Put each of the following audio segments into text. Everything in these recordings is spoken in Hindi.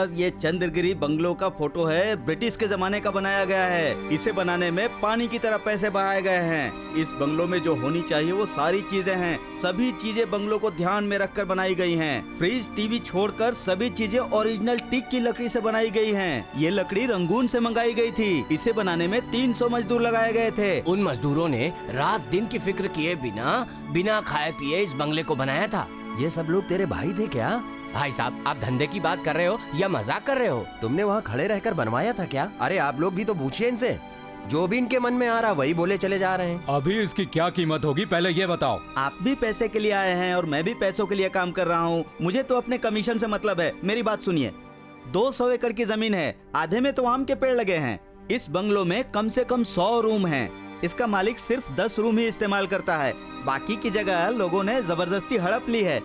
साहब ये चंद्रगिरी बंगलो का फोटो है, ब्रिटिश के जमाने का बनाया गया है। इसे बनाने में पानी की तरह पैसे बहाए गए हैं। इस बंगलो में जो होनी चाहिए वो सारी चीजें हैं। सभी चीजें बंगलो को ध्यान में रखकर बनाई गई हैं। फ्रिज टीवी छोड़कर सभी चीजें ओरिजिनल टीक की लकड़ी से बनाई गई हैं। ये लकड़ी रंगून से मंगाई गई थी। इसे बनाने में 300 मजदूर लगाए गए थे। उन मजदूरों ने रात दिन की फिक्र किए बिना खाए पिए इस बंगले को बनाया था। ये सब लोग तेरे भाई थे क्या? भाई साहब, आप धंधे की बात कर रहे हो या मजाक कर रहे हो? तुमने वहाँ खड़े रहकर बनवाया था क्या? अरे आप लोग भी तो पूछिए इनसे, जो भी इनके मन में आ रहा वही बोले चले जा रहे हैं। अभी इसकी क्या कीमत होगी पहले ये बताओ। आप भी पैसे के लिए आए हैं और मैं भी पैसों के लिए काम कर रहा हूँ। मुझे तो अपने कमीशन से मतलब है। मेरी बात सुनिए, 200 एकड़ की जमीन है, आधे में तो आम के पेड़ लगे हैं। इस बंगलो में कम से कम 100 रूम हैं। इसका मालिक सिर्फ 10 रूम ही इस्तेमाल करता है, बाकी की जगह लोगों ने जबरदस्ती हड़प ली है।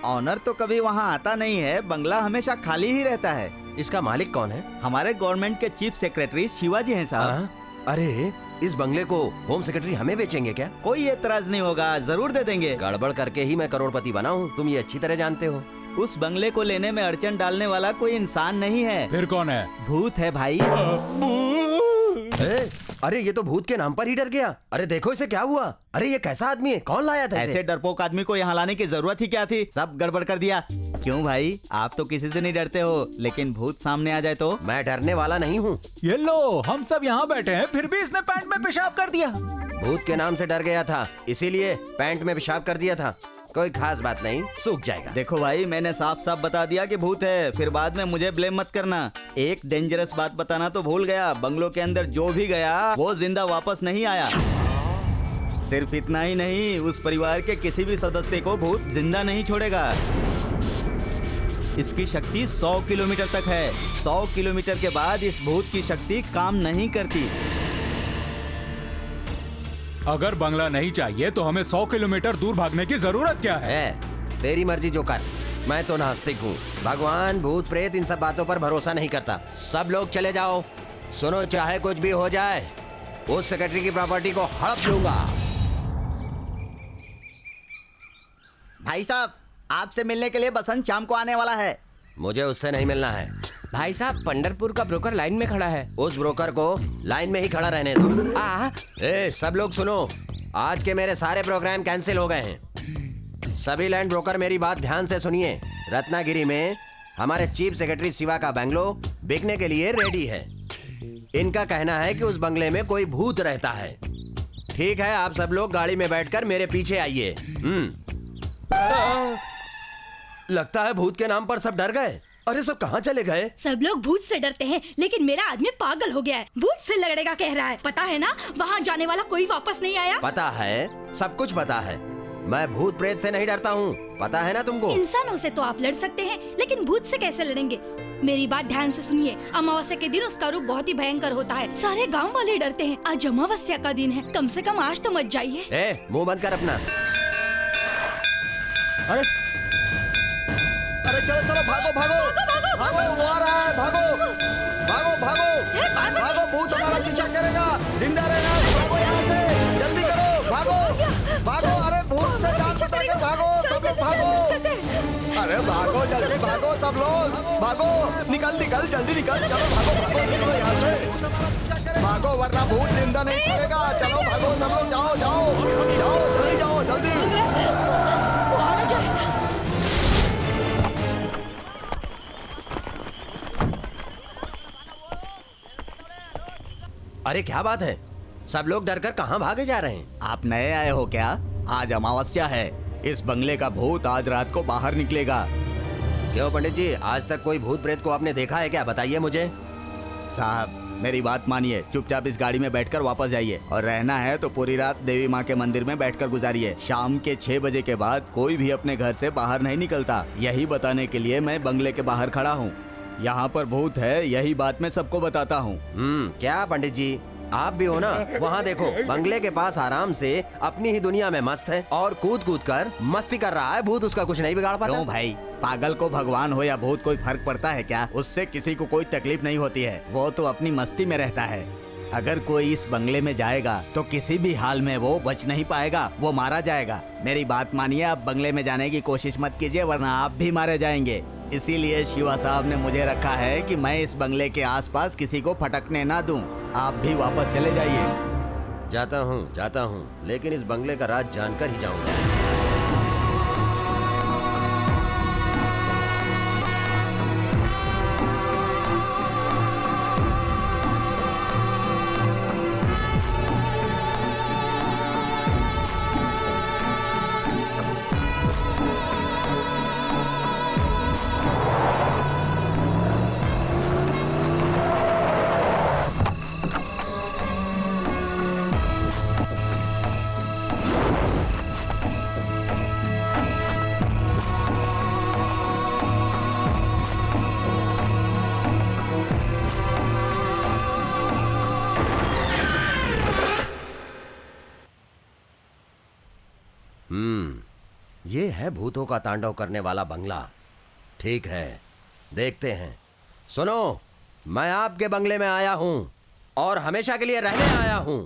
ऑनर तो कभी वहाँ आता नहीं है, बंगला हमेशा खाली ही रहता है। इसका मालिक कौन है? हमारे गवर्नमेंट के चीफ सेक्रेटरी शिवाजी हैं साहब। अरे इस बंगले को होम सेक्रेटरी हमें बेचेंगे क्या? कोई एतराज नहीं होगा, जरूर दे देंगे। गड़बड़ करके ही मैं करोड़पति बना हूँ, तुम ये अच्छी तरह जानते हो। उस बंगले को लेने में अड़चन डालने वाला कोई इंसान नहीं है। फिर कौन है? भूत है भाई। अरे ये तो भूत के नाम पर ही डर गया। अरे देखो इसे क्या हुआ। अरे ये कैसा आदमी है, कौन लाया था इसे? ऐसे डरपोक आदमी को यहाँ लाने की जरूरत ही क्या थी? सब गड़बड़ कर दिया। क्यों भाई, आप तो किसी से नहीं डरते हो, लेकिन भूत सामने आ जाए तो? मैं डरने वाला नहीं हूँ। ये लो, हम सब यहाँ बैठे हैं, फिर भी इसने पैंट में पेशाब कर दिया। भूत के नाम से डर गया था, इसीलिए पैंट में पेशाब कर दिया था। कोई खास बात नहीं, सूख जाएगा। देखो भाई, मैंने साफ साफ बता दिया कि भूत है, फिर बाद में मुझे ब्लेम मत करना। एक डेंजरस बात बताना तो भूल गया, बंगलो के अंदर जो भी गया वो जिंदा वापस नहीं आया। सिर्फ इतना ही नहीं, उस परिवार के किसी भी सदस्य को भूत जिंदा नहीं छोड़ेगा। इसकी शक्ति 100 किलोमीटर तक है। 100 किलोमीटर के बाद इस भूत की शक्ति काम नहीं करती। अगर बंगला नहीं चाहिए तो हमें 100 किलोमीटर दूर भागने की जरूरत क्या है? तेरी मर्जी जो कर, मैं तो नास्तिक हूँ। भगवान भूत प्रेत इन सब बातों पर भरोसा नहीं करता। सब लोग चले जाओ। सुनो, चाहे कुछ भी हो जाए, उस सेक्रेटरी की प्रॉपर्टी को हड़प लूंगा। भाई साहब, आपसे मिलने के लिए बसंत शाम को आने वाला है। मुझे उससे नहीं मिलना है। भाई साहब, पंढरपुर का ब्रोकर लाइन में खड़ा है। उस ब्रोकर को लाइन में ही खड़ा रहने दो। सब लोग सुनो, आज के मेरे सारे प्रोग्राम कैंसिल हो गए हैं। सभी लैंड ब्रोकर मेरी बात ध्यान से सुनिए। रत्नागिरी में हमारे चीफ सेक्रेटरी शिवा का बंगलो बिकने के लिए रेडी है। इनका कहना है कि उस बंगले में कोई भूत रहता है। ठीक है, आप सब लोग गाड़ी में बैठकर मेरे पीछे आइए। लगता है भूत के नाम पर सब डर गए। अरे सब कहाँ चले गए? सब लोग भूत से डरते हैं, लेकिन मेरा आदमी पागल हो गया है। भूत से लड़ेगा कह रहा है। पता है ना, वहाँ जाने वाला कोई वापस नहीं आया। पता है, सब कुछ पता है। मैं भूत प्रेत से नहीं डरता हूँ, पता है ना तुमको। इंसानों से तो आप लड़ सकते हैं, लेकिन भूत से कैसे लड़ेंगे? मेरी बात ध्यान से सुनिए। अमावस्या के दिन उसका रूप बहुत ही भयंकर होता है। सारे गाँव वाले डरते हैं। आज अमावस्या का दिन है, कम से कम आज तो मत जाइए। मुँह बंद कर अपना। अरे चलो चलो, भागो भागो भागो, वो आ रहा है, भागो भागो भागो भागो, भूत हमारा पीछा करेगा। जिंदा रहना, भागो यहाँ से, जल्दी करो, भागो भागो। अरे भूत से जान बचाकर भागो, सब लोग भागो। अरे भागो, जल्दी भागो, सब लोग भागो। निकल निकल, जल्दी निकल, चलो भागो भागो, निकलो यहाँ से, भागो वरना भूत जिंदा नहीं छोड़ेगा। चलो भागो सब लोग, जाओ जाओ जाओ, जल्दी जाओ, जल्दी। अरे क्या बात है, सब लोग डरकर कहाँ भागे जा रहे हैं? आप नए आए हो क्या? आज अमावस्या है, इस बंगले का भूत आज रात को बाहर निकलेगा। क्यों पंडित जी, आज तक कोई भूत प्रेत को आपने देखा है क्या? बताइए मुझे। साहब मेरी बात मानिए, चुपचाप इस गाड़ी में बैठकर वापस जाइए, और रहना है तो पूरी रात देवी माँ के मंदिर में बैठकर गुजारिए। शाम के 6 बजे के बाद कोई भी अपने घर से बाहर नहीं निकलता। यही बताने के लिए मैं बंगले के बाहर खड़ा हूँ। यहाँ पर भूत है, यही बात मैं सबको बताता हूँ। क्या पंडित जी, आप भी हो ना? वहाँ देखो, बंगले के पास आराम से अपनी ही दुनिया में मस्त है और कूद कूद कर मस्ती कर रहा है। भूत उसका कुछ नहीं बिगाड़ पाता। क्यों भाई, पागल को भगवान हो या भूत कोई फर्क पड़ता है क्या? उससे किसी को कोई तकलीफ नहीं होती है, वो तो अपनी मस्ती में रहता है। अगर कोई इस बंगले में जाएगा तो किसी भी हाल में वो बच नहीं पाएगा, वो मारा जाएगा। मेरी बात मानिए, आप बंगले में जाने की कोशिश मत कीजिए, वरना आप भी मारे जाएंगे। इसीलिए शिवा साहब ने मुझे रखा है कि मैं इस बंगले के आसपास किसी को फटकने ना दूं। आप भी वापस चले जाइए। जाता हूँ, लेकिन इस बंगले का राज जानकर ही जाऊंगा। ये है भूतों का तांडव करने वाला बंगला। ठीक है, देखते हैं। सुनो, मैं आपके बंगले में आया हूं और हमेशा के लिए रहने आया हूं।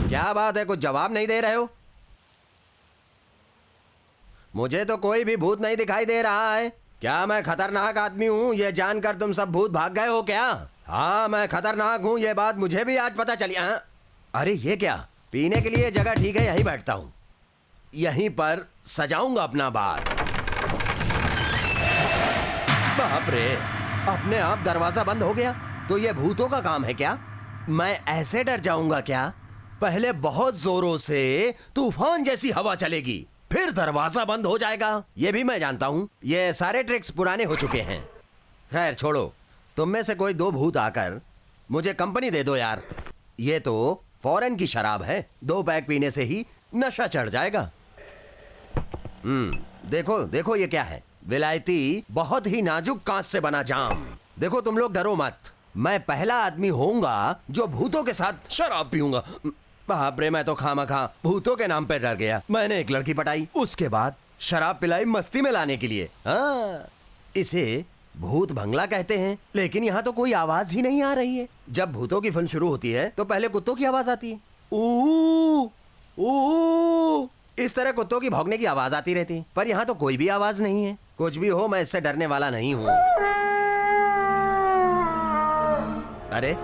क्या बात है, कुछ जवाब नहीं दे रहे हो? मुझे तो कोई भी भूत नहीं दिखाई दे रहा है। क्या मैं खतरनाक आदमी हूं ये जानकर तुम सब भूत भाग गए हो क्या? हाँ, मैं खतरनाक हूं, ये बात मुझे भी आज पता चली। हाँ? अरे ये क्या, पीने के लिए जगह ठीक है, यहीं बैठता हूं। यहीं पर सजाऊंगा अपना बार। बाप रे, अपने आप दरवाजा बंद हो गया। तो ये भूतों का काम है क्या? मैं ऐसे डर जाऊंगा क्या? पहले बहुत जोरों से तूफान जैसी हवा चलेगी, फिर दरवाजा बंद हो जाएगा। ये भी मैं जानता हूं, ये सारे ट्रिक्स पुराने हो चुके हैं। खैर छोड़ो, तुम में से कोई दो भूत आकर मुझे कंपनी दे दो यार। ये तो फॉरेन की शराब है, 2 पैक पीने से ही नशा चढ़ जाएगा। देखो देखो, ये क्या है? विलायती बहुत ही नाजुक कांच से बना जाम। देखो तुम लोग डरो मत, मैं पहला आदमी होऊंगा जो भूतों के साथ शराब पीऊंगा। बाप रे, मैं तो खामखा भूतों के नाम पे डर गया। मैंने एक लड़की पटाई, उसके बाद शराब पिलाई मस्ती में लाने के लिए। हाँ, इसे भूत बंगला कहते हैं, लेकिन यहाँ तो कोई आवाज ही नहीं आ रही है। जब भूतों की फिल्म शुरू होती है तो पहले कुत्तों की आवाज आती है, ऊ ऊ, इस तरह कुत्तों की भौंकने की आवाज आती रहती है। पर यहाँ तो कोई भी आवाज नहीं है। कुछ भी हो, मैं इससे डरने वाला नहीं हूँ। अरे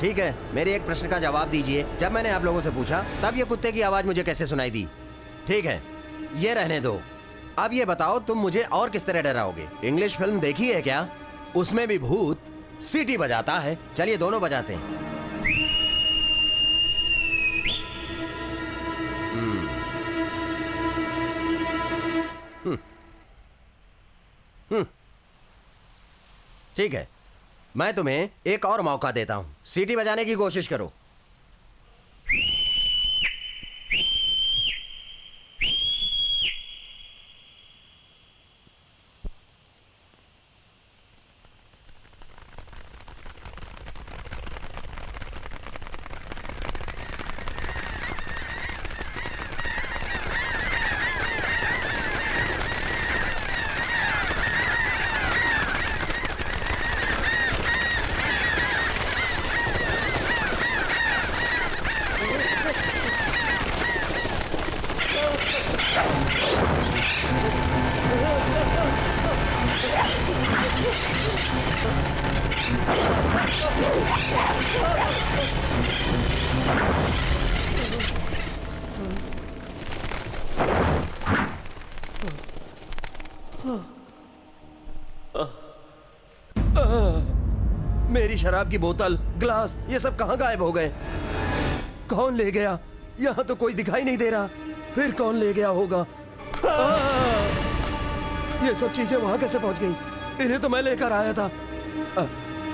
ठीक है, मेरे एक प्रश्न का जवाब दीजिए। जब मैंने आप लोगों से पूछा तब ये कुत्ते की आवाज मुझे कैसे सुनाई दी? ठीक है, ये रहने दो। अब ये बताओ, तुम मुझे और किस तरह डराओगे? इंग्लिश फिल्म देखी है क्या? उसमें भी भूत सीटी बजाता है। चलिए दोनों बजाते हैं। ठीक है, मैं तुम्हें एक और मौका देता हूं। सीटी बजाने की कोशिश करो। मेरी शराब की बोतल, ग्लास, ये सब कहाँ गायब हो गए? कौन ले गया? यहाँ तो कोई दिखाई नहीं दे रहा। फिर कौन ले गया होगा? ये सब चीजें वहां कैसे पहुंच गई? इन्हें तो मैं लेकर आया था।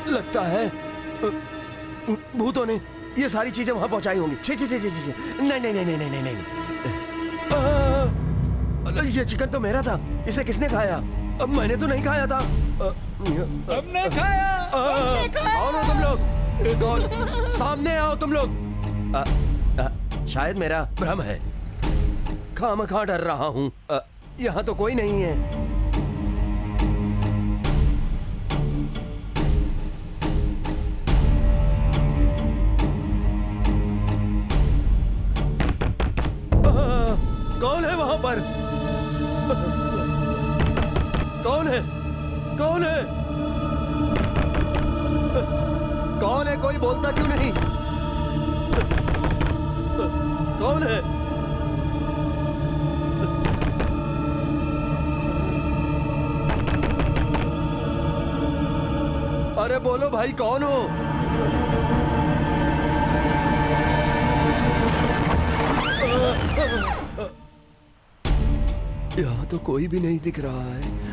लगता है भूतों ने ये सारी चीजें वहां पहुंचाई होंगी। छी छी छी छी छी। नहीं नहीं नहीं नहीं नहीं नहीं। ये चिकन तो मेरा था, इसे किसने खाया? मैंने तो नहीं खाया था। हमने खाया। कौन हो तुम लोग? कौन? सामने आओ तुम लोग। शायद मेरा भ्रम है, खामखा डर रहा हूँ। यहाँ तो कोई नहीं है। कौन है ऊपर। कौन है? कौन है? कौन है? कोई बोलता क्यों नहीं? कौन है? अरे बोलो भाई, कौन हो? यहाँ तो कोई भी नहीं दिख रहा है।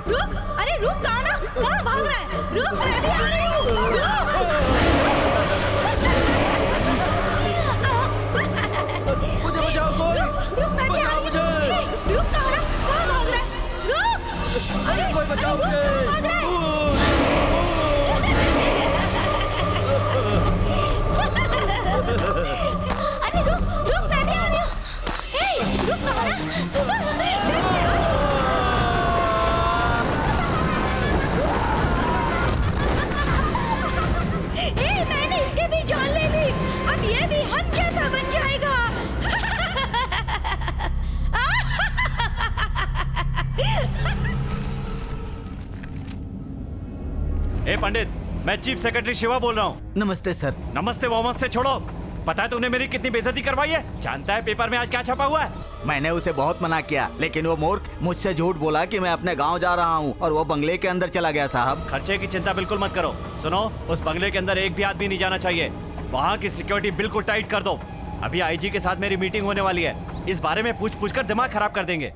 रुक, अरे रुक, कहाँ भाग रहा है? रुक, मैं भी आ रही हूँ। मुझे बचाओ कोई। रुक, मैं भी आ रही हूँ। रुक, कहाँ भाग रहा है? रुक, अरे कोई बचाओ मुझे। अरे रुक, मैं भी आ रही हूँ। रुक, मैंने इसके भी जान ले ली। अब ये भी हम जैसा बन जाएगा। ए पंडित, मैं चीफ सेक्रेटरी शिवा बोल रहा हूँ। नमस्ते सर। नमस्ते वमस्ते छोड़ो। पता है तूने मेरी कितनी बेइज्जती करवाई है? जानता है पेपर में आज क्या छपा हुआ है? मैंने उसे बहुत मना किया, लेकिन वो मूर्ख मुझसे झूठ बोला कि मैं अपने गांव जा रहा हूं और वो बंगले के अंदर चला गया साहब। खर्चे की चिंता बिल्कुल मत करो। सुनो, उस बंगले के अंदर एक भी आदमी नहीं जाना चाहिए। वहाँ की सिक्योरिटी बिल्कुल टाइट कर दो। अभी आईजी के साथ मेरी मीटिंग होने वाली है। इस बारे में पूछ कर दिमाग खराब कर देंगे।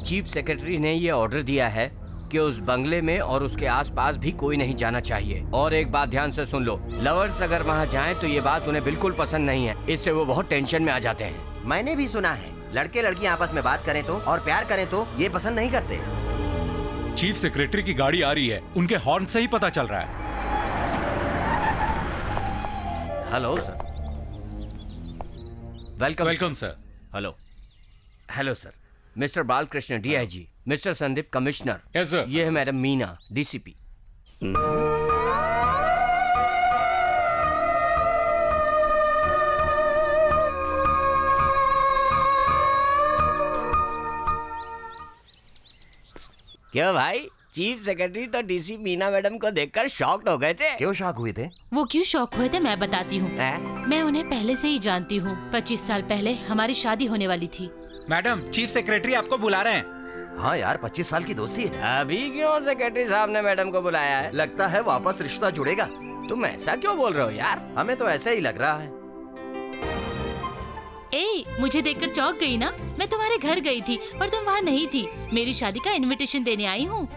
चीफ सेक्रेटरी ने ये ऑर्डर दिया है कि उस बंगले में और उसके आसपास भी कोई नहीं जाना चाहिए। और एक बात ध्यान से सुन लो, लवर्स अगर वहाँ जाएं तो ये बात उन्हें बिल्कुल पसंद नहीं है। इससे वो बहुत टेंशन में आ जाते हैं। मैंने भी सुना है, लड़के लड़की आपस में बात करें तो और प्यार करें तो ये पसंद नहीं करते। चीफ सेक्रेटरी की गाड़ी आ रही है, उनके हॉर्न से ही पता चल रहा है। Hello sir. Welcome. Welcome sir. Hello. Hello sir. Mister Balkrishna DIG, mister Sandeep commissioner. Yes sir. ये है मैडम मीना डीसीपी। क्यों भाई, चीफ सेक्रेटरी तो डीसी मीना मैडम को देखकर शॉक्ड हो गए थे। क्यों शॉक हुए थे? वो क्यों शॉक हुए थे मैं बताती हूँ। मैं उन्हें पहले से ही जानती हूँ। 25 साल पहले हमारी शादी होने वाली थी। मैडम, चीफ सेक्रेटरी आपको बुला रहे हैं। हाँ यार, 25 साल की दोस्ती है। अभी क्यों सेक्रेटरी साहब ने मैडम को बुलाया है? लगता है वापस रिश्ता जुड़ेगा। तुम ऐसा क्यों बोल रहे हो यार? हमें तो ऐसा ही लग रहा है। ए, मुझे देखकर चौंक गई ना? मैं तुम्हारे घर गई थी पर तुम वहाँ नहीं थी। मेरी शादी का इनविटेशन देने आई हूँ।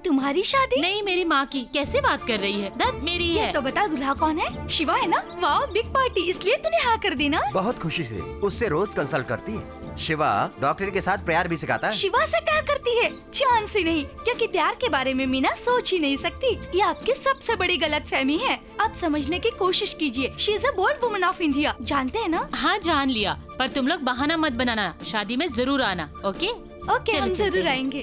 तुम्हारी शादी? नहीं, मेरी माँ की। कैसे बात कर रही है? दत्त मेरी है। तो बता, दूल्हा कौन है? शिवा है ना? वाह, बिग पार्टी, इसलिए तूने हाँ कर दी ना? बहुत खुशी से। उससे रोज कंसल्ट करती है। शिवा डॉक्टर के साथ प्यार भी सिखाता है। शिवा से प्यार करती है? चांस ही नहीं, क्योंकि प्यार के बारे में मीना सोच ही नहीं सकती। ये आपकी सबसे बड़ी गलतफहमी है। आप समझने की कोशिश कीजिए। She is a bold woman of India, जानते हैं ना? हाँ, जान लिया, पर तुम लोग बहाना मत बनाना। शादी में जरूर आना। ओके ओके, हम जरूर आएंगे।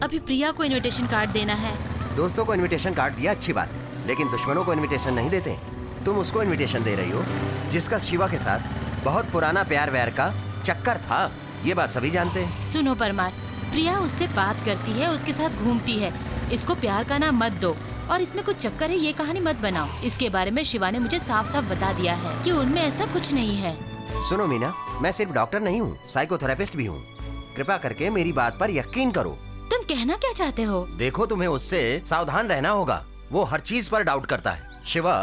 अभी प्रिया को इनविटेशन कार्ड देना है। दोस्तों को इनविटेशन कार्ड दिया, अच्छी बात है, लेकिन दुश्मनों को इनविटेशन नहीं देते। तुम उसको इनविटेशन दे रही हो जिसका शिवा के साथ बहुत पुराना प्यार व्यार का चक्कर था। ये बात सभी जानते हैं। सुनो परमार, प्रिया उससे बात करती है, उसके साथ घूमती है। इसको प्यार का नाम मत दो और इसमें कुछ चक्कर है ये कहानी मत बनाओ। इसके बारे में शिवा ने मुझे साफ साफ बता दिया है कि उनमें ऐसा कुछ नहीं है। सुनो मीना, मैं सिर्फ डॉक्टर नहीं हूँ, साइकोथेरेपिस्ट भी हूँ। कृपा करके मेरी बात पर यकीन करो। तुम कहना क्या चाहते हो? देखो, तुम्हें उससे सावधान रहना होगा। वो हर चीज पर डाउट करता है। शिवा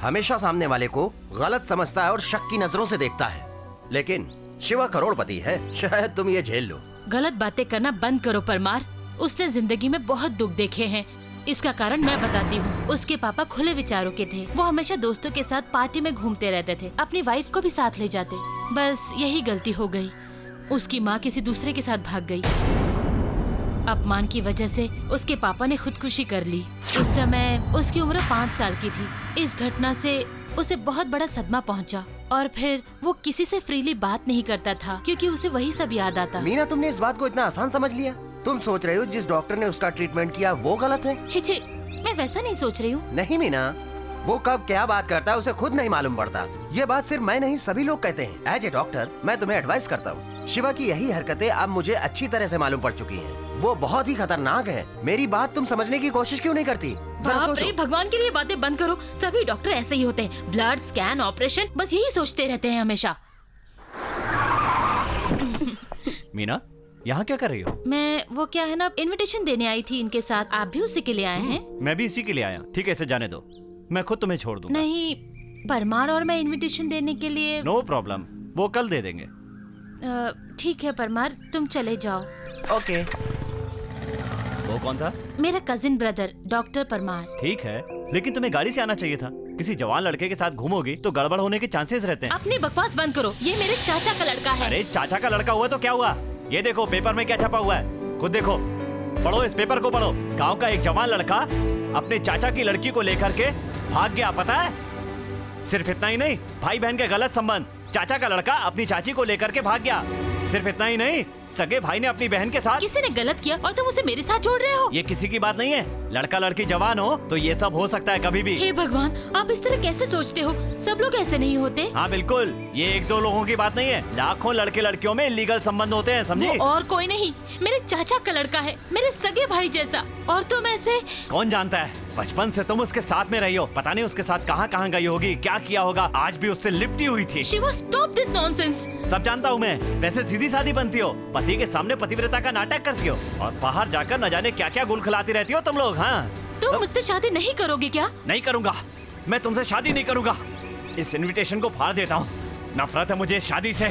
हमेशा सामने वाले को गलत समझता है और शक की नजरों से देखता है। लेकिन शिवा करोड़पति है, शायद तुम ये झेल लो। गलत बातें करना बंद करो परमार। उसने जिंदगी में बहुत दुख देखे हैं। इसका कारण मैं बताती हूँ। उसके पापा खुले विचारों के थे। वो हमेशा दोस्तों के साथ पार्टी में घूमते रहते थे, अपनी वाइफ को भी साथ ले जाते। बस यही गलती हो गई। उसकी माँ किसी दूसरे के साथ भाग गई। अपमान की वजह से उसके पापा ने खुदकुशी कर ली। उस समय उसकी उम्र 5 साल की थी। इस घटना से उसे बहुत बड़ा सदमा पहुंचा और फिर वो किसी से फ्रीली बात नहीं करता था क्योंकि उसे वही सब याद आता। मीना, तुमने इस बात को इतना आसान समझ लिया? तुम सोच रहे हो जिस डॉक्टर ने उसका ट्रीटमेंट किया वो गलत है? छी, मैं वैसा नहीं सोच रही हूँ। नहीं मीना, वो कब क्या बात करता है उसे खुद नहीं मालूम पड़ता। ये बात सिर्फ मैं नहीं, सभी लोग कहते हैं। एज ए डॉक्टर मैं तुम्हें एडवाइस करता हूँ। शिवा की यही हरकतें अब मुझे अच्छी तरह से मालूम पड़ चुकी हैं। वो बहुत ही खतरनाक है। मेरी बात तुम समझने की कोशिश क्यों नहीं करती? जरा बाप सोचो। रे, भगवान के लिए बातें बंद करो। सभी डॉक्टर ऐसे ही होते हैं। ब्लड स्कैन, ऑपरेशन, बस यही सोचते रहते हैं हमेशा। मीना, यहाँ क्या कर रही हो? मैं वो क्या है ना, इनविटेशन देने आई थी इनके साथ। आप भी उसी के लिए आए हैं? मैं भी इसी के लिए आया। ठीक है, इसे जाने दो, मैं खुद तुम्हें छोड़ दूंगा। नहीं, परमार और मैं इनविटेशन देने के लिए। नो प्रॉब्लम, वो कल दे देंगे। ठीक है परमार, तुम चले जाओ। ओके। वो कौन था? मेरा कजिन ब्रदर डॉक्टर परमार। ठीक है, लेकिन तुम्हें गाड़ी से आना चाहिए था। किसी जवान लड़के के साथ घूमोगी तो गड़बड़ होने के चांसेस रहते हैं। अपनी बकवास बंद करो। ये मेरे चाचा का लड़का है। अरे चाचा का लड़का हुआ तो क्या हुआ? ये देखो पेपर में क्या छपा हुआ है, खुद देखो। पढ़ो, इस पेपर को पढ़ो। गांव का एक जवान लड़का अपने चाचा की लड़की को लेकर के भाग गया, पता है? सिर्फ इतना ही नहीं, भाई बहन के गलत संबंध। चाचा का लड़का अपनी चाची को लेकर के भाग गया। सिर्फ इतना ही नहीं, सगे भाई ने अपनी बहन के साथ। किसी ने गलत किया और तुम उसे मेरे साथ जोड़ रहे हो? ये किसी की बात नहीं है। लड़का लड़की जवान हो तो ये सब हो सकता है कभी भी। हे भगवान, आप इस तरह कैसे सोचते हो? सब लोग ऐसे नहीं होते। हाँ बिल्कुल, ये 1-2 लोगों की बात नहीं है। लाखों लड़के लड़कियों में इलीगल संबंध होते हैं, समझी? वो और कोई नहीं, मेरे चाचा का लड़का है, मेरे सगे भाई जैसा। और तुम ऐसे। कौन जानता है, बचपन से तुम उसके साथ में रही हो। पता नहीं उसके साथ कहाँ कहाँ गई होगी, क्या किया होगा। आज भी उससे लिपटी हुई थी। Shiva, stop this nonsense. सब जानता हूँ मैं। वैसे सीधी सादी बनती हो, पति के सामने पतिव्रता का नाटक करती हो और बाहर जाकर न जाने क्या क्या गुल खिलाती रहती हो तुम लोग। हाँ, तुम मुझसे शादी नहीं करोगे क्या? नहीं करूँगा, मैं तुमसे शादी नहीं करूँगा। इस इनविटेशन को फाड़ देता हूँ। नफरत है मुझे शादी से,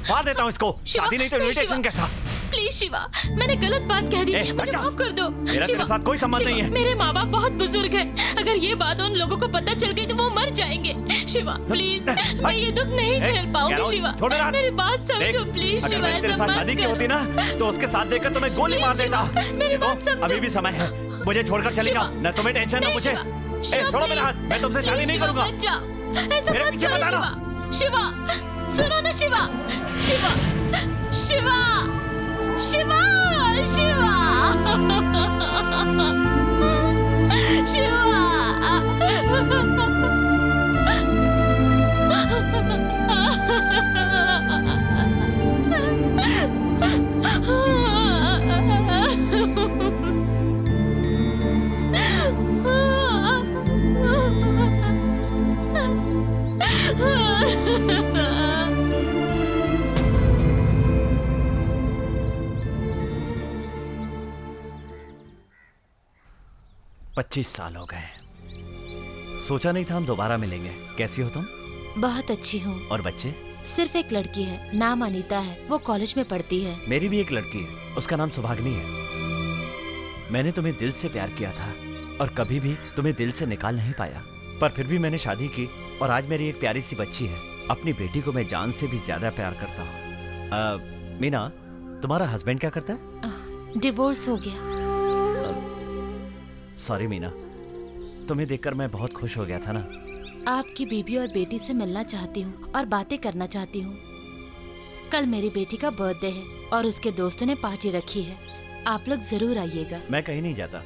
फाड़ देता हूँ इसको। शादी नहीं तो इनविटेशन कैसा? प्लीज शिवा, मैंने गलत बात कह दी, मुझे माफ कर दो। मेरा तेरे साथ कोई संबंध नहीं है। मेरे माँ बाप बहुत बुजुर्ग हैं। अगर ये बात उन लोगों को पता चल गई तो वो मर जाएंगे। शिवा प्लीज, मैं ये दुख नहीं झेल पाऊंगी। शिवा, मेरी बात समझो प्लीज। शिवा, तेरे साथ शादी की होती ना तो उसके साथ देखकर तुम्हें गोली मार देता। मेरी बात समझो। अभी भी समय है, मुझे छोड़कर चली जाओ। न तुम्हें टेंशन न मुझे। छोड़ो मेरा हाथ, मैं तुमसे शादी नहीं करूंगा। मेरे पीछे मत आना। शिवा, सुनो ना शिवा। शिवा, शिवा, शिवा, शिवा, पच्चीस साल हो गए, सोचा नहीं था हम दोबारा मिलेंगे। कैसी हो तुम? बहुत अच्छी हूँ। और बच्चे? सिर्फ एक लड़की है, नाम अनीता है, वो कॉलेज में पढ़ती है। मेरी भी एक लड़की है, उसका नाम सुभागनी है। मैंने तुम्हें दिल से प्यार किया था और कभी भी तुम्हें दिल से निकाल नहीं पाया, पर फिर भी मैंने शादी की और आज मेरी एक प्यारी सी बच्ची है। अपनी बेटी को मैं जान से भी ज्यादा प्यार करता हूँ। मीना, तुम्हारा हस्बैंड क्या करता है? डिवोर्स हो गया। सॉरी मीना, तुम्हें देखकर मैं बहुत खुश हो गया था ना। आपकी बीबी और बेटी से मिलना चाहती हूँ और बातें करना चाहती हूँ। कल मेरी बेटी का बर्थडे है और उसके दोस्तों ने पार्टी रखी है, आप लोग जरूर आइएगा। मैं कहीं नहीं जाता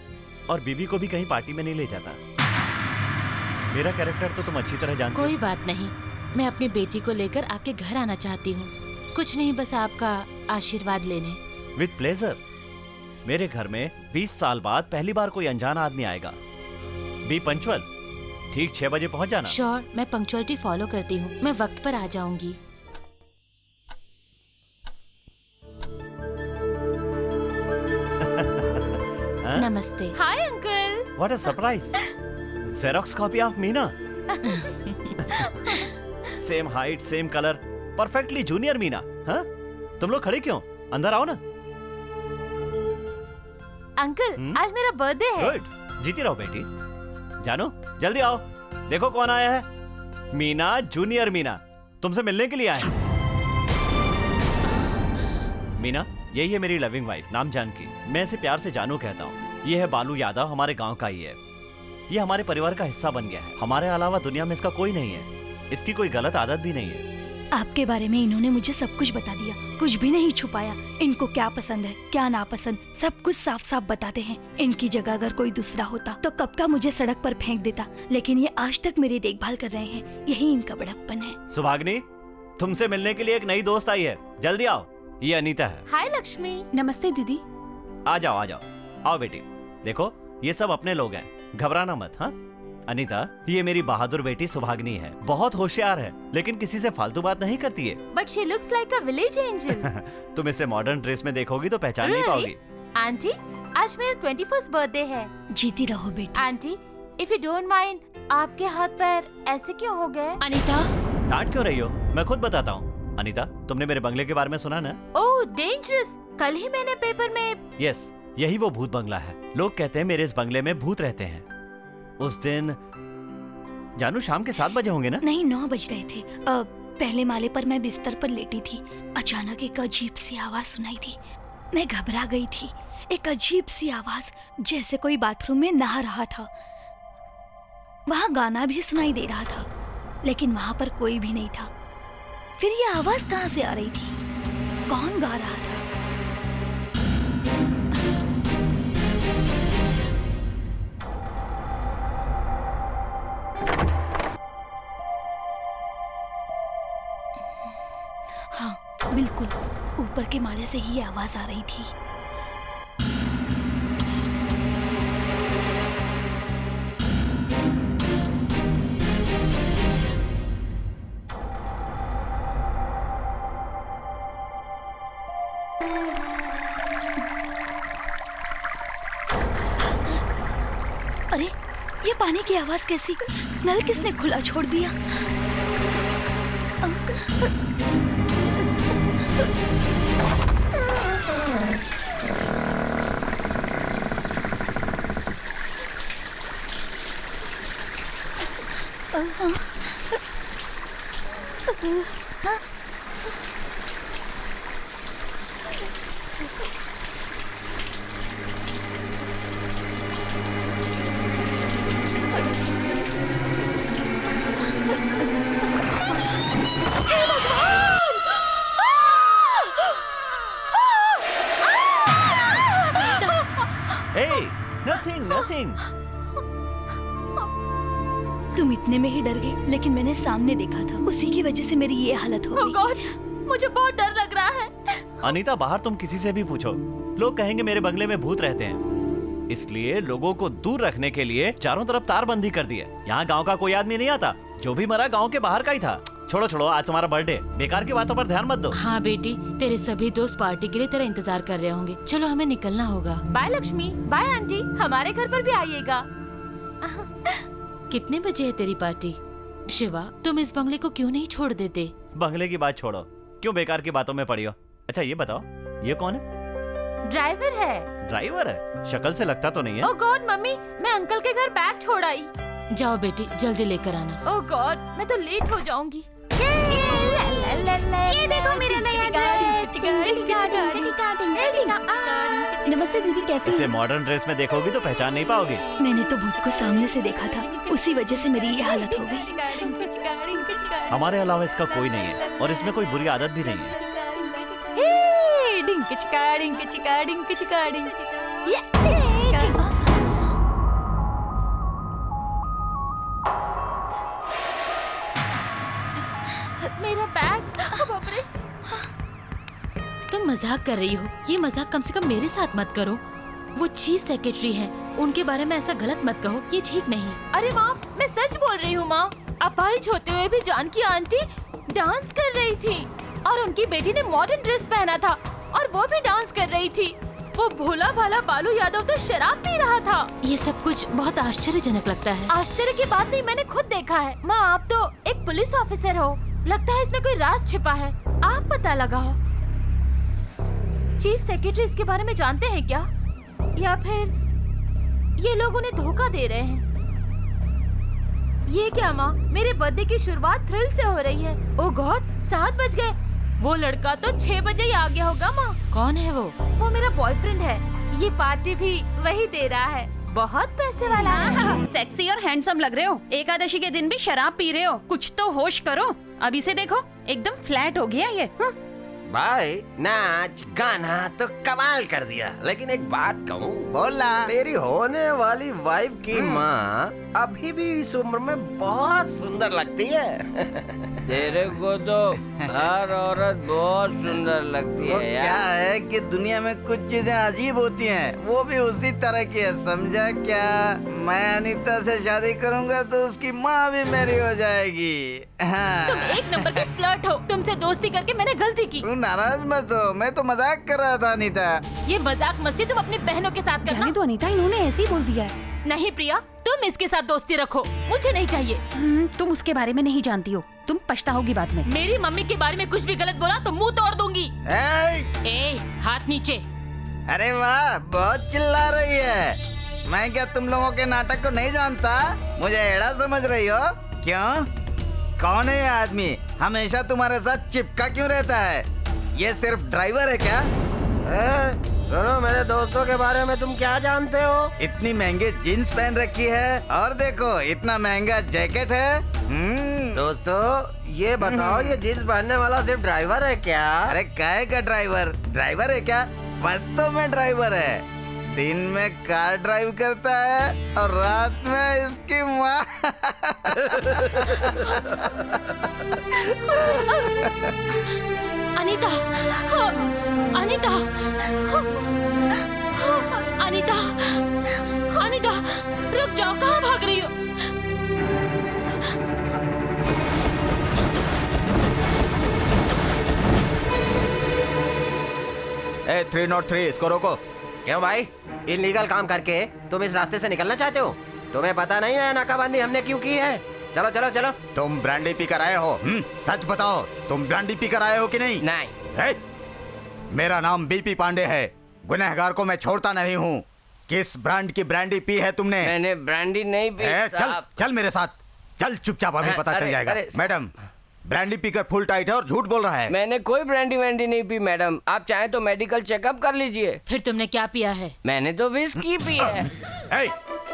और बीबी को भी कहीं पार्टी में नहीं ले जाता। मेरा कैरेक्टर तो तुम अच्छी तरह जानती हो। कोई बात नहीं, मैं अपनी बेटी को लेकर आपके घर आना चाहती हूँ। कुछ नहीं, बस आपका आशीर्वाद लेने। With pleasure. मेरे घर में 20 साल बाद पहली बार कोई अनजान आदमी आएगा। बी पंचुअल, ठीक 6 बजे पहुंच जाना। श्योर, मैं पंक्चुअलिटी फॉलो करती हूँ। मैं वक्त पर आ जाऊंगी। नमस्ते। Hi uncle. What a surprise. Xerox copy of Meena. Same height, same colour, perfectly junior Meena. हाँ? तुम लोग खड़े क्यों? अंदर आओ ना। अंकल आज मेरा बर्थडे है। गुड, जीती रहो बेटी। जानो, जल्दी आओ। देखो कौन आया है। मीना, जूनियर मीना, तुमसे मिलने के लिए आए। मीना, यही है मेरी लविंग वाइफ, नाम जानकी। मैं इसे प्यार से जानू कहता हूँ। ये है बालू यादव, हमारे गांव का ही है। ये हमारे परिवार का हिस्सा बन गया है। हमारे अलावा दुनिया में इसका कोई नहीं है। इसकी कोई गलत आदत भी नहीं है। आपके बारे में इन्होंने मुझे सब कुछ बता दिया, कुछ भी नहीं छुपाया। इनको क्या पसंद है, क्या नापसंद, सब कुछ साफ साफ बताते हैं। इनकी जगह अगर कोई दूसरा होता तो कब का मुझे सड़क पर फेंक देता, लेकिन ये आज तक मेरी देखभाल कर रहे हैं। यही इनका बड़प्पन है। सुभागनी, तुमसे मिलने के लिए एक नई दोस्त आई है, जल्दी आओ। ये अनीता है। हाय लक्ष्मी। नमस्ते दीदी। आ जाओ, आ जाओ। आओ बेटी, देखो ये सब अपने लोग हैं, घबराना मत। हाँ अनीता, ये मेरी बहादुर बेटी सुभागनी है। बहुत होशियार है, लेकिन किसी से फालतू बात नहीं करती है। But she looks like a village angel. तुम इसे मॉडर्न ड्रेस में देखोगी तो पहचान नहीं पाओगी। आंटी, आज मेरा 21st बर्थडे है। जीती रहो बेटी। Aunty, if you don't mind, आपके हाथ पैर ऐसे क्यों हो गए? अनीता, डांट क्यों रही हो? मैं खुद बताता हूँ। अनीता, तुमने मेरे बंगले के बारे में सुना ना? ओह डेंजरस, कल ही मैंने पेपर में। यस, यही वो भूत बंगला है। लोग कहते हैं मेरे इस बंगले में भूत रहते हैं। उस दिन जानू शाम के 7 बजे होंगे ना? नहीं, 9 बज रहे थे। पहले माले पर मैं बिस्तर पर लेटी थी। अचानक एक अजीब सी आवाज सुनाई दी। मैं घबरा गई थी। एक अजीब सी आवाज, जैसे कोई बाथरूम में नहा रहा था। वहाँ गाना भी सुनाई दे रहा था, लेकिन वहाँ पर कोई भी नहीं था। फिर ये आवाज कहाँ से आ रही थी? कौन गा रहा था? हाँ, बिल्कुल ऊपर के माले से ही आवाज आ रही थी। अरे, ये पानी की आवाज कैसी? नल किसने खुला छोड़ दिया? नथिंग। तुम इतने में ही डर गए, लेकिन मैंने सामने देखा था, उसी की वजह से मेरी ये हालत हो गई। गॉड, मुझे बहुत डर लग रहा है। अनीता, बाहर तुम किसी से भी पूछो, लोग कहेंगे मेरे बंगले में भूत रहते हैं। इसलिए लोगों को दूर रखने के लिए चारों तरफ तारबंदी कर दी है। यहाँ गांव का कोई आदमी नहीं आता। जो भी मरा गांव के बाहर का ही था। छोड़ो छोड़ो, आज तुम्हारा बर्थडे, बेकार की बातों पर ध्यान मत दो। हाँ बेटी, तेरे सभी दोस्त पार्टी के लिए तेरा इंतजार कर रहे होंगे। चलो हमें निकलना होगा। बाय लक्ष्मी, बाय आंटी, हमारे घर पर भी आइएगा। कितने बजे है तेरी पार्टी? शिवा, तुम इस बंगले को क्यों नहीं छोड़ देते? बंगले की बात छोड़ो, क्यों बेकार की बातों में पड़ी हो? अच्छा ये बताओ, ये कौन है? ड्राइवर है। ड्राइवर है? शक्ल से लगता तो नहीं है। ओह गॉड मम्मी, मैं अंकल के घर बैग छोड़ आई। जाओ बेटी, जल्दी लेकर आना। ओह गॉड, मैं तो लेट हो जाऊंगी। ये देखो मेरा नया ड्रेस। नमस्ते दीदी, कैसे इसे हैं? मॉडर्न ड्रेस में देखोगी तो पहचान नहीं पाओगी। मैंने तो भूत को सामने से देखा था, उसी वजह से मेरी ये हालत हो गई। हमारे अलावा इसका कोई नहीं है और इसमें कोई बुरी आदत भी नहीं है। मेरा बैग। बाप रे। तुम मजाक मजाक कर रही हो। ये मजाक कम से कम मेरे साथ मत करो। वो चीफ सेक्रेटरी है, उनके बारे में ऐसा गलत मत कहो, ये ठीक नहीं। अरे माँ, मैं सच बोल रही हूँ माँ। अपाहिज होते हुए भी जानकी आंटी डांस कर रही थी और उनकी बेटी ने मॉडर्न ड्रेस पहना था और वो भी डांस कर रही थी। वो भोला भाला बालू यादव तो शराब पी रहा था। ये सब कुछ बहुत आश्चर्यजनक लगता है। आश्चर्य की बात नहीं, मैंने खुद देखा है। माँ, आप तो एक पुलिस ऑफिसर हो, लगता है इसमें कोई राज छिपा है। आप पता लगाओ। चीफ सेक्रेटरी इसके बारे में जानते हैं क्या, या फिर ये लोग उन्हें धोखा दे रहे हैं? ये क्या माँ, मेरे बर्थडे की शुरुआत थ्रिल से हो रही है। ओह गॉड, 7 बज गए। वो लड़का तो 6 बजे ही आ गया होगा माँ। कौन है वो? वो मेरा बॉयफ्रेंड है। ये पार्टी भी वही दे रहा है, बहुत पैसे वाला है। सेक्सी और हैंडसम लग रहे हो, एकादशी के दिन भी शराब पी रहे हो, कुछ तो होश करो। अभी से देखो एकदम फ्लैट हो गया ये। भाई नाच गाना तो कमाल कर दिया, लेकिन एक बात कहूँ, बोलना। तेरी होने वाली वाइफ की माँ अभी भी इस उम्र में बहुत सुंदर लगती है। तेरे को तो हर औरत बहुत सुंदर लगती वो है यार। क्या है कि दुनिया में कुछ चीजें अजीब होती हैं, वो भी उसी तरह की है, समझा क्या? मैं अनीता से शादी करूंगा तो उसकी माँ भी मेरी हो जाएगी। हाँ। तुम एक नंबर के फ्लर्ट हो। तुमसे दोस्ती करके मैंने गलती की। तू नाराज मत हो, मैं तो मजाक कर रहा था अनीता। ये मजाक मस्ती तुम अपनी बहनों के साथ करना। जाने दो अनीता, इन्होंने ऐसे ही बोल दिया है। नहीं प्रिया, तुम इसके साथ दोस्ती रखो, मुझे नहीं चाहिए। तुम उसके बारे में नहीं जानती हो, तुम पछताओगी बाद में। मेरी मम्मी के बारे में कुछ भी गलत बोला तो मुंह तोड़ दूंगी। ए, हाथ नीचे। अरे वाह, बहुत चिल्ला रही है। मैं क्या तुम लोगों के नाटक को नहीं जानता? मुझे एड़ा समझ रही हो? क्यों? कौन है ये आदमी? हमेशा तुम्हारे साथ चिपका क्यों रहता है? ये सिर्फ ड्राइवर है क्या? सुनो, मेरे दोस्तों के बारे में तुम क्या जानते हो? इतनी महंगी जीन्स पहन रखी है और देखो इतना महंगा जैकेट है। दोस्तों ये बताओ, ये जींस पहनने वाला सिर्फ ड्राइवर है क्या? अरे काहे का ड्राइवर? ड्राइवर है क्या? वास्तव में ड्राइवर है। दिन में कार ड्राइव करता है और रात में इसकी माँ। अनीता, अनीता, अनीता, अनीता, रुक जाओ, कहाँ भाग रही हो? ए 303, इसको रोको। क्यों भाई, इलीगल काम करके तुम इस रास्ते से निकलना चाहते हो? तुम्हें पता नहीं है नाकाबंदी हमने क्यों की है? चलो चलो चलो। तुम ब्रांडी पी कर आए हो? सच बताओ, तुम ब्रांडी पी कर आए हो कि नहीं? नहीं। मेरा नाम बीपी पांडे है। गुनहगार को मैं छोड़ता नहीं हूँ। किस ब्रांड की ब्रांडी पी है तुमने? मैंने ब्रांडी नहीं पी चल साहब। चल मेरे साथ, चल चुपचाप, अभी पता चल जाएगा। मैडम, ब्रांडी पीकर फुल टाइट है और झूठ बोल रहा है। मैंने कोई ब्रांडी वैंडी नहीं पी मैडम, आप चाहें तो मेडिकल चेकअप कर लीजिए। फिर तुमने क्या पिया है? मैंने तो विस्की पी है।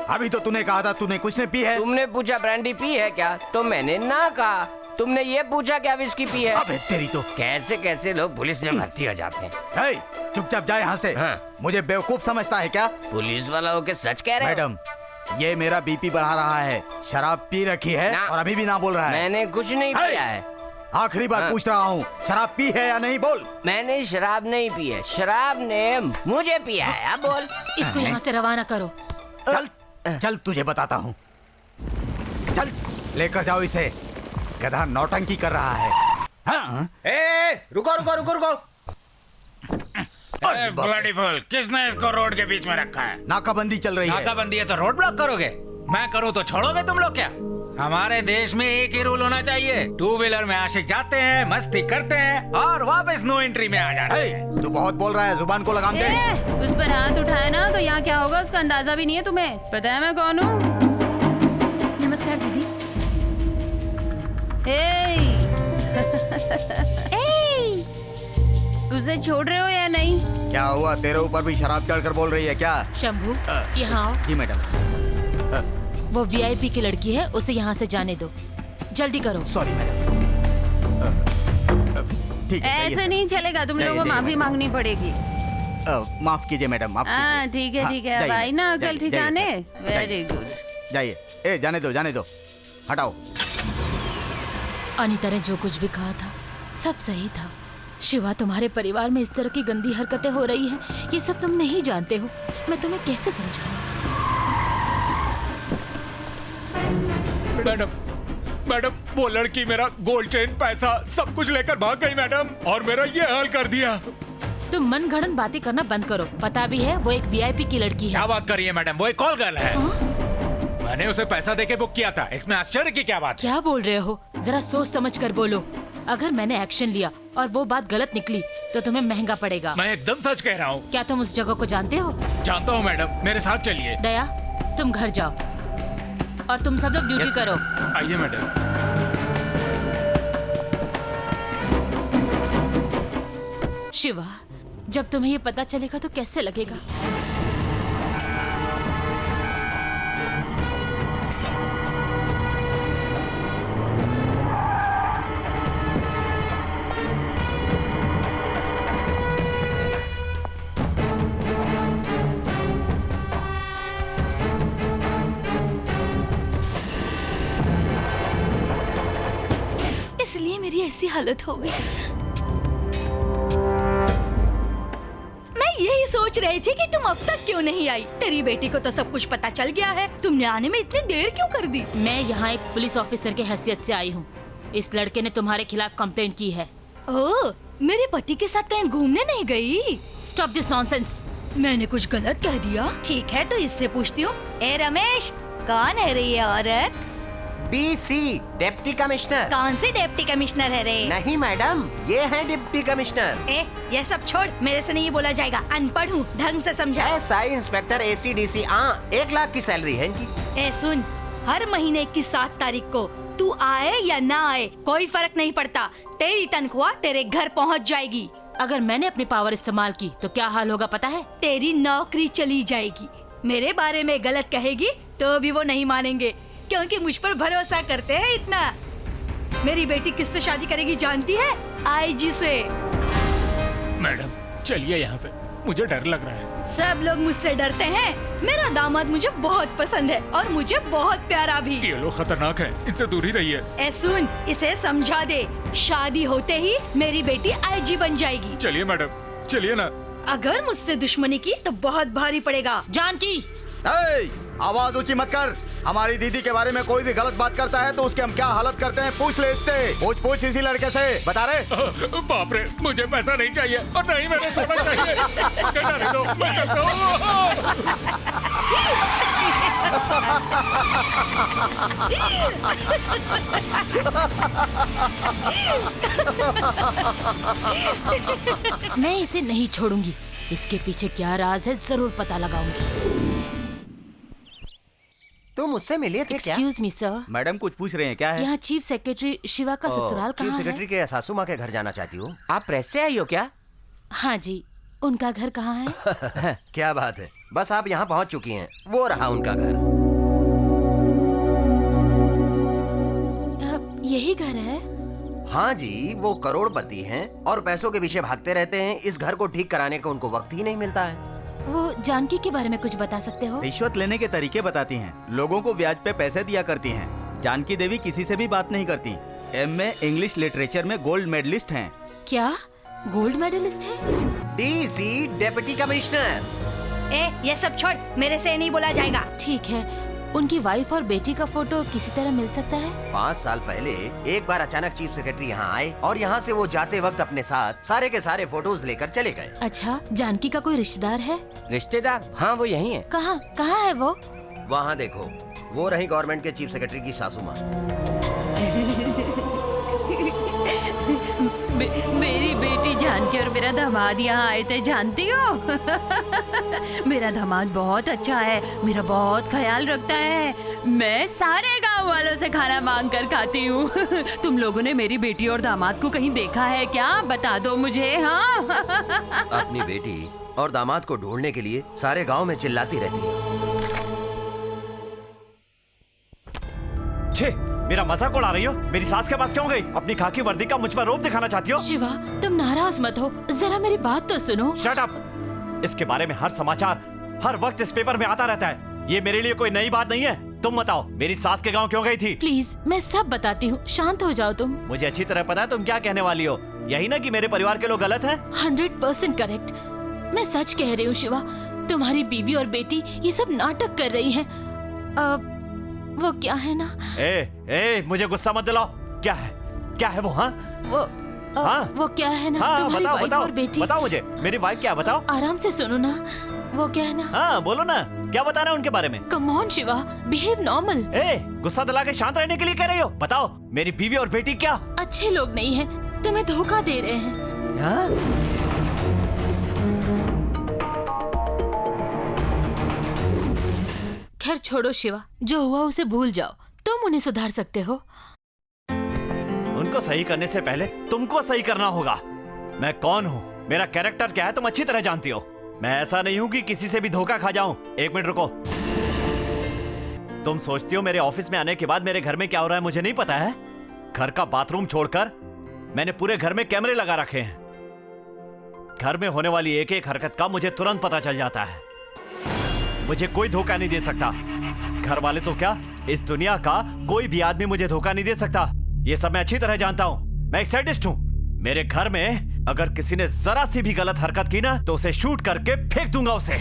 अभी तो तूने कहा था तूने कुछ नहीं पी है। तुमने पूछा ब्रांडी पी है क्या, तो मैंने ना कहा। तुमने ये पूछा क्या विस्की पी है। अबे तेरी तो। कैसे कैसे लोग पुलिस में भर्ती हो जाते हैं। चुपचाप जा यहाँ से। हाँ। मुझे बेवकूफ समझता है क्या? पुलिस वाला होके सच कह रहे हो? मैडम, ये मेरा बीपी बढ़ा रहा है। शराब पी रखी है और अभी भी ना बोल रहा है। मैंने कुछ नहीं पिया है। आखिरी बार पूछ रहा हूँ, शराब पी है या नहीं? बोल। मैंने शराब नहीं पी है, शराब ने मुझे पिया है। अब बोल। इसको यहाँ से रवाना करो। चल चल, तुझे बताता हूँ। चल लेकर जाओ इसे, गधा नौटंकी कर रहा है। हाँ? रुको रुको रुको रुको। ब्लडी फुल, किसने इसको रोड के बीच में रखा है? नाकाबंदी चल रही है। नाकाबंदी है तो रोड ब्लॉक करोगे? मैं करूँ तो छोड़ोगे तुम लोग क्या? हमारे देश में एक ही रूल होना चाहिए, 2 व्हीलर में आशिक जाते हैं, मस्ती करते हैं और वापस नो एंट्री में आ जाते हैं। तू बहुत बोल रहा है, जुबान को लगाम दे। उस पर हाथ उठाए ना तो यहाँ क्या होगा उसका अंदाजा भी नहीं है तुम्हें। पता है मैं कौन हूँ? नमस्कार दीदी। उसे छोड़ रहे हो या नहीं? क्या हुआ, तेरे ऊपर भी शराब चढ़कर बोल रही है क्या? शंभू, यहाँ आओ। जी मैडम। वो वीआईपी की लड़की है, उसे यहाँ से जाने दो, जल्दी करो। Sorry madam. ठीक है, ऐसे नहीं चलेगा, तुम लोगों को माफी मांगनी पड़ेगी। माफ कीजिए मैडम, माफ कीजिए। हाँ ठीक है ठीक है, अब आई ना अकल ठिकाने। Very good. जाइए। ए जाने दो, जाने दो, हटाओ। अनीता ने जो कुछ भी कहा था सब सही था। शिवा, तुम्हारे परिवार में इस तरह की गंदी हरकतें हो रही हैं, ये सब तुम नहीं जानते हो। मैं तुम्हें कैसे समझाऊं? मैडम, वो लड़की मेरा गोल्ड चेन, पैसा सब कुछ लेकर भाग गई मैडम, और मेरा ये हाल कर दिया। तुम मन गढ़ंत बातें करना बंद करो। पता भी है वो एक वीआईपी की लड़की है। क्या बात कर रही है मैडम, वो एक कॉल गर्ल है। मैंने उसे पैसा देके बुक किया था, इसमें आश्चर्य की क्या बात है? क्या बोल रहे हो? जरा सोच समझ कर बोलो। अगर मैंने एक्शन लिया और वो बात गलत निकली तो तुम्हें महंगा पड़ेगा। मैं एकदम सच कह रहा हूँ। क्या तुम उस जगह को जानते हो? जानता हूँ मैडम, मेरे साथ चलिए। दया, तुम घर जाओ और तुम सब लोग ड्यूटी करो। आइए मैडम। शिवा, जब तुम्हें ये पता चलेगा तो कैसे लगेगा? इसलिए मेरी ऐसी हालत हो गई। मैं यही सोच रही थी कि तुम अब तक क्यों नहीं आई। तेरी बेटी को तो सब कुछ पता चल गया है, तुमने आने में इतनी देर क्यों कर दी? मैं यहाँ एक पुलिस ऑफिसर के हैसियत से आई हूँ। इस लड़के ने तुम्हारे खिलाफ कंप्लेंट की है। ओह, मेरे पति के साथ कहीं घूमने नहीं गई? Stop this nonsense. मैंने कुछ गलत कह दिया? ठीक है तो इससे पूछती हूँ, ए रमेश, कौन है रे ये औरत? DC, deputy commissioner. कौन सी डिप्टी कमिश्नर है रे? नहीं मैडम, ये है डिप्टी कमिश्नर। ये सब छोड़, मेरे से नहीं बोला जाएगा, अनपढ़ हूँ, ढंग से समझा। एसआई इंस्पेक्टर ACDC, 1 लाख की सैलरी है इनकी। सुन, हर महीने की 7 तारीख को तू आए या ना आए कोई फर्क नहीं पड़ता, तेरी तनख्वाह तेरे घर पहुँच जाएगी। अगर मैंने अपनी पावर इस्तेमाल की तो क्या हाल होगा पता है? तेरी नौकरी चली जाएगी। मेरे बारे में गलत कहेगी तो भी वो नहीं मानेंगे, क्योंकि मुझ पर भरोसा करते हैं इतना। मेरी बेटी किससे शादी करेगी जानती है? IG से। मैडम चलिए यहाँ से, मुझे डर लग रहा है। सब लोग मुझसे डरते हैं। मेरा दामाद मुझे बहुत पसंद है और मुझे बहुत प्यारा भी। ये लोग खतरनाक हैं, इनसे दूर ही रहिए। सुन, इसे समझा दे, शादी होते ही मेरी बेटी IG बन जाएगी। चलिए मैडम, चलिए ना। अगर मुझसे दुश्मनी की तो बहुत भारी पड़ेगा। जानकी, आवाज ऊंची मत कर। हमारी दीदी के बारे में कोई भी गलत बात करता है तो उसके हम क्या हालत करते हैं, पूछ ले इससे। पूछ इसी लड़के से, बता रहे। बाप रे, मुझे पैसा नहीं चाहिए और नहीं मैंने सोना चाहिए। जाने दो, मैं चलता हूँ। मैं इसे नहीं छोड़ूंगी। इसके पीछे क्या राज है जरूर पता लगाऊंगी। तुम मुझसे मिले थे क्या? Excuse me sir. मैडम कुछ पूछ रहे हैं, क्या है? यहाँ चीफ सेक्रेटरी शिवा का ससुराल कहाँ चीफ है? सेक्रेटरी के सासू माँ के घर जाना चाहती हूँ। आप प्रेस से आई हो क्या? हाँ जी, उनका घर कहाँ है? क्या बात है, बस आप यहाँ पहुँच चुकी हैं। वो रहा उनका घर। यही घर है? हाँ जी, वो करोड़पति हैं और पैसों के पीछे भागते रहते हैं। इस घर को ठीक कराने का उनको वक्त ही नहीं मिलता है। वो जानकी के बारे में कुछ बता सकते हो? रिश्वत लेने के तरीके बताती हैं, लोगों को ब्याज पे पैसे दिया करती हैं। जानकी देवी किसी से भी बात नहीं करती। MA इंग्लिश लिटरेचर में गोल्ड मेडलिस्ट हैं। क्या गोल्ड मेडलिस्ट है? DC, deputy commissioner. ये सब छोड़, मेरे से नहीं बोला जाएगा। ठीक है, उनकी वाइफ और बेटी का फोटो किसी तरह मिल सकता है? 5 साल पहले एक बार अचानक चीफ सेक्रेटरी यहाँ आए और यहाँ से वो जाते वक्त अपने साथ सारे के सारे फोटोज लेकर चले गए। अच्छा, जानकी का कोई रिश्तेदार है? रिश्तेदार? हाँ, वो यही है। कहाँ कहाँ है वो? वहाँ देखो, वो रही गवर्नमेंट के चीफ सेक्रेटरी की सासू माँ। मेरी बेटी जानकी और मेरा दामाद यहाँ आए थे, जानती हो? मेरा दामाद बहुत अच्छा है, मेरा बहुत ख्याल रखता है। मैं सारे गांव वालों से खाना मांग कर खाती हूँ। तुम लोगों ने मेरी बेटी और दामाद को कहीं देखा है क्या? बता दो मुझे। हाँ। अपनी बेटी और दामाद को ढूंढने के लिए सारे गांव में चिल्लाती रहती है। छे, मेरा मजाक उड़ा रही हो? मेरी सास के पास क्यों गई? अपनी खाकी वर्दी का मुझ पर रोब दिखाना चाहती हो? शिवा, तुम नाराज मत हो, जरा मेरी बात तो सुनो। Shut up! इसके बारे में हर समाचार हर वक्त इस पेपर में आता रहता है। ये मेरे लिए कोई नई बात नहीं है। तुम बताओ, मेरी सास के गांव क्यों गई थी? प्लीज, मैं सब बताती हूँ, शांत हो जाओ तुम। मुझे अच्छी तरह पता है तुम क्या कहने वाली हो। यही ना कि मेरे परिवार के लोग गलत हैं? 100% करेक्ट। मैं सच कह रही हूँ शिवा, तुम्हारी बीवी और बेटी ये सब नाटक कर रही हैं। वो क्या है ना, मुझे गुस्सा मत दिलाओ। क्या है वो? हाँ वो क्या है ना, हाँ, तुम्हारी बताओ, वाइफ बताओ, और बेटी। बताओ मुझे, मेरी वाइफ क्या? बताओ। आराम से सुनो ना, वो क्या है ना। हाँ बोलो ना, क्या बताना है उनके बारे में? Come on Shiva, behave normal. गुस्सा दिला के शांत रहने के लिए कह रही हो? बताओ, मेरी बीवी और बेटी क्या अच्छे लोग नहीं हैं, तुम्हें धोखा दे रहे हैं। हाँ? खैर छोड़ो शिवा, जो हुआ उसे भूल जाओ, तुम उन्हें सुधार सकते हो। उनको सही करने से पहले तुमको सही करना होगा। मैं कौन हूँ, मेरा कैरेक्टर क्या है, तुम अच्छी तरह जानती हो। मैं ऐसा नहीं हूँ कि किसी से भी धोखा खा जाऊं। एक मिनट रुको। तुम सोचती हो मेरे ऑफिस में आने के बाद मेरे घर में क्या हो रहा है मुझे नहीं पता है? घर का बाथरूम छोड़कर मैंने पूरे घर में कैमरे लगा रखे हैं। घर में होने वाली एक एक हरकत का मुझे तुरंत पता चल जाता है। मुझे कोई धोखा नहीं दे सकता। घर वाले तो क्या, इस दुनिया का कोई भी आदमी मुझे धोखा नहीं दे सकता। ये सब मैं अच्छी तरह जानता हूँ। मैं एक सैडिस्ट हूँ। मेरे घर में अगर किसी ने जरा सी भी गलत हरकत की ना तो उसे शूट करके फेंक दूंगा उसे।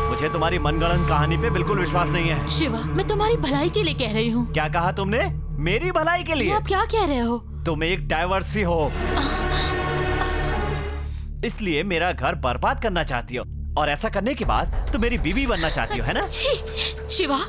मुझे तुम्हारी मनगढ़ंत कहानी पे बिल्कुल विश्वास नहीं है। शिवा, मैं तुम्हारी भलाई के लिए कह रही हूँ। क्या कहा तुमने? मेरी भलाई के लिए? आप क्या कह रहे हो? तुम एक डाइवर्सी हो, इसलिए मेरा घर बर्बाद करना चाहती हो, और ऐसा करने के बाद तुम मेरी बीवी बनना चाहती हो, है ना? शिवा,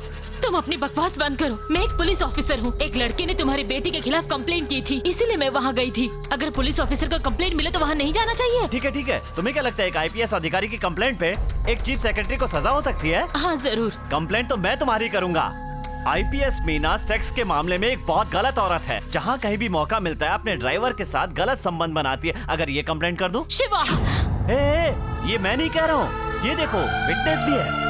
तुम अपनी बकवास बंद करो। मैं एक पुलिस ऑफिसर हूँ। एक लड़के ने तुम्हारी बेटी के खिलाफ कंप्लेंट की थी, इसीलिए मैं वहाँ गई थी। अगर पुलिस ऑफिसर को कंप्लेंट मिले तो वहाँ नहीं जाना चाहिए। ठीक है। तुम्हें क्या लगता है एक आईपीएस अधिकारी की कंप्लेंट पे एक चीफ सेक्रेटरी को सजा हो सकती है? हाँ जरूर। कंप्लेंट तो मैं तुम्हारी करूंगा। आईपीएस मीना सेक्स के मामले में एक बहुत गलत औरत है। जहाँ कहीं भी मौका मिलता है अपने ड्राइवर के साथ गलत संबंध बनाती है। अगर ये कंप्लेंट कर दूं? शिवा, ये मैं नहीं कह रहा हूँ, ये देखो विटनेस भी है।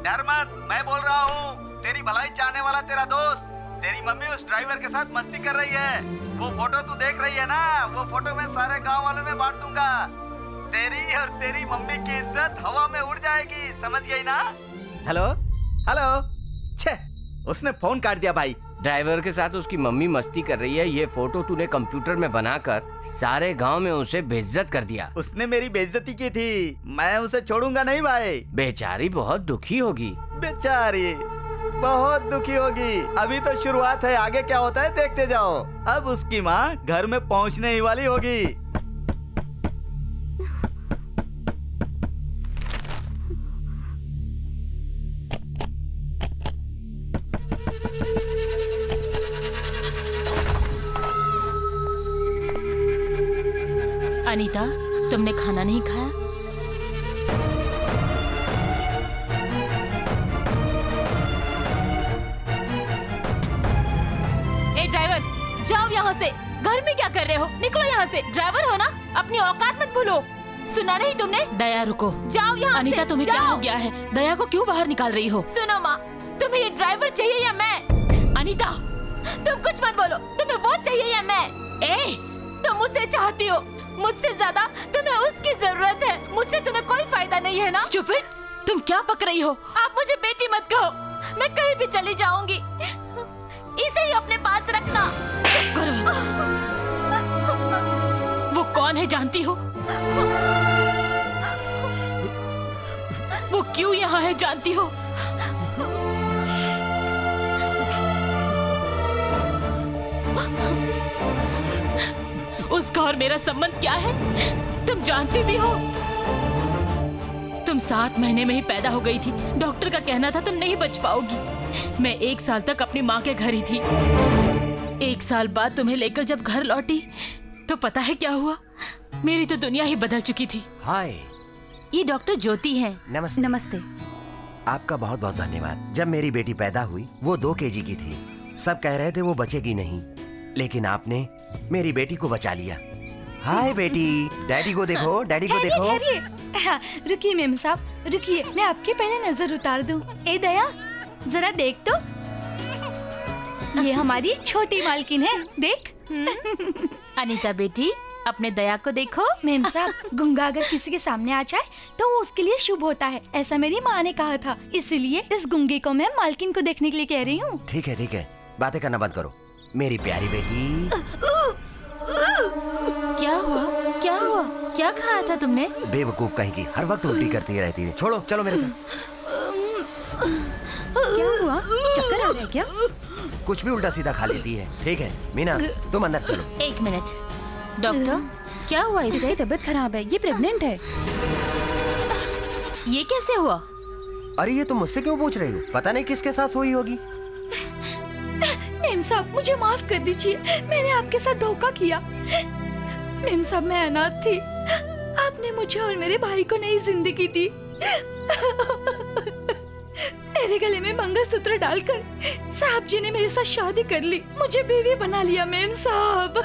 डर मत, मैं बोल रहा हूँ। तेरी भलाई चाहने वाला तेरा दोस्त, तेरी मम्मी उस ड्राइवर के साथ मस्ती कर रही है। वो फोटो तू देख रही है ना, वो फोटो मैं सारे गांव वालों में बांट दूंगा। तेरी और तेरी मम्मी की इज्जत हवा में उड़ जाएगी, समझ गई ना? हेलो हेलो, छे, उसने फोन काट दिया भाई। ड्राइवर के साथ उसकी मम्मी मस्ती कर रही है, ये फोटो तूने कंप्यूटर में बनाकर सारे गांव में उसे बेइज्जत कर दिया। उसने मेरी बेइज्जती की थी, मैं उसे छोड़ूंगा नहीं भाई। बेचारी बहुत दुखी होगी। बेचारी बहुत दुखी होगी। अभी तो शुरुआत है, आगे क्या होता है देखते जाओ। अब उसकी माँ घर में पहुँचने ही वाली होगी। अनीता, तुमने खाना नहीं खाया? ए ड्राइवर, जाओ यहाँ से। घर में क्या कर रहे हो? निकलो यहाँ से। ड्राइवर हो ना, अपनी औकात मत भूलो। सुना नहीं तुमने? दया रुको, जाओ यहाँ से। अनीता, तुम्हें क्या हो गया है? दया को क्यों बाहर निकाल रही हो? सुनो माँ, तुम्हें ये ड्राइवर चाहिए या मैं? अनीता, तुम कुछ मत बोलो। तुम्हें वो चाहिए या मैं? तुम उसे चाहती हो, मुझसे ज्यादा तुम्हें उसकी जरूरत है। मुझसे तुम्हें कोई फायदा नहीं है ना? स्टूपिड, तुम क्या बक रही हो? आप मुझे बेटी मत कहो, मैं कहीं भी चली जाऊंगी। इसे ही अपने पास रखना। चुप करो। वो कौन है जानती हो? वो क्यों यहाँ है जानती हो? उसका और मेरा संबंध क्या है तुम जानती भी हो? तुम 7 महीने में ही पैदा हो गई थी। डॉक्टर का कहना था तुम नहीं बच पाओगी। मैं 1 साल तक अपनी माँ के घर ही थी। 1 साल बाद तुम्हें लेकर जब घर लौटी तो पता है क्या हुआ? मेरी तो दुनिया ही बदल चुकी थी। हाय, ये डॉक्टर ज्योति हैं। नमस्ते। नमस्ते। आपका बहुत बहुत धन्यवाद। जब मेरी बेटी पैदा हुई वो 2 केजी की थी। सब कह रहे थे वो बचेगी नहीं, लेकिन आपने मेरी बेटी को बचा लिया। हाय बेटी, डैडी को देखो, डैडी को देखो। हाँ, रुकिए मेम साहब, रुकिए, मैं आपके पहले नजर उतार दूं। ए दया, जरा देख तो, ये हमारी छोटी मालकिन है। देख, अनीता बेटी, अपने दया को देखो। मेम साहब, गुंगा अगर किसी के सामने आ जाए तो वो उसके लिए शुभ होता है, ऐसा मेरी माँ ने कहा था। इसलिए इस गुंगे को मैं मालकिन को देखने के लिए कह रही हूँ। ठीक है, बातें करना बंद करो मेरी प्यारी बेटी। क्या हुआ? क्या हुआ? क्या खाया था तुमने? बेवकूफ कहीं की, हर वक्त उल्टी करती रहती है। छोड़ो, चलो मेरे साथ। क्या हुआ? चक्कर आ रहा है क्या? कुछ भी उल्टा सीधा खा लेती है। ठीक है मीना, तुम अंदर चलो। 1 मिनट। डॉक्टर, क्या हुआ इसे? इसकी तबीयत खराब है, ये प्रेग्नेंट है। ये कैसे हुआ? अरे ये तुम मुझसे क्यों पूछ रही हो? पता नहीं किसके साथ हुई होगी। मेम साहब, मुझे माफ कर दीजिए, मैंने आपके साथ धोखा किया। मेम साहब, मैं अनाथ थी, आपने मुझे और मेरे भाई को नई जिंदगी दी। मेरे गले में मंगलसूत्र डालकर साहब जी ने मेरे साथ शादी कर ली, मुझे बीवी बना लिया। मेम साहब,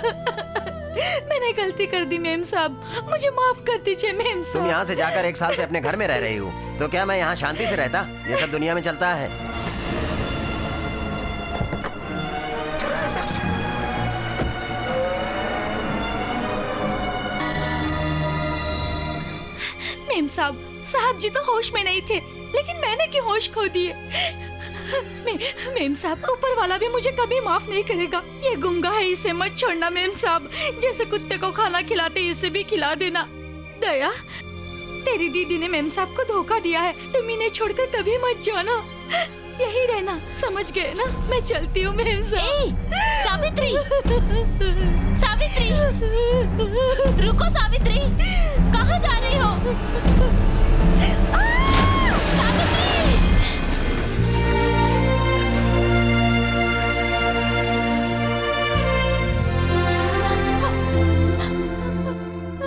मैंने गलती कर दी। मेम साहब, मुझे माफ कर दीजिए। मेम साहब, तुम यहाँ से जाकर 1 साल से अपने घर में रह रही हो, तो क्या मैं यहाँ शांति से रहता? ये सब दुनिया में चलता है। मेम साहब, साहब जी तो होश में नहीं थे, लेकिन मैंने क्यों होश खो दिए? मेम साहब, ऊपर वाला भी मुझे कभी माफ नहीं करेगा। ये गुंगा है, इसे मत छोड़ना। मेम साहब, जैसे कुत्ते को खाना खिलाते इसे भी खिला देना। दया, तेरी दीदी ने मेम साहब को धोखा दिया है, तुम इन्हें छोड़कर कभी मत जाना, यही रहना, समझ गए ना? मैं चलती हूँ मेम साहब। सावित्री, सावित्री, रुको सावित्री, कहाँ जा रही हो? सावित्री!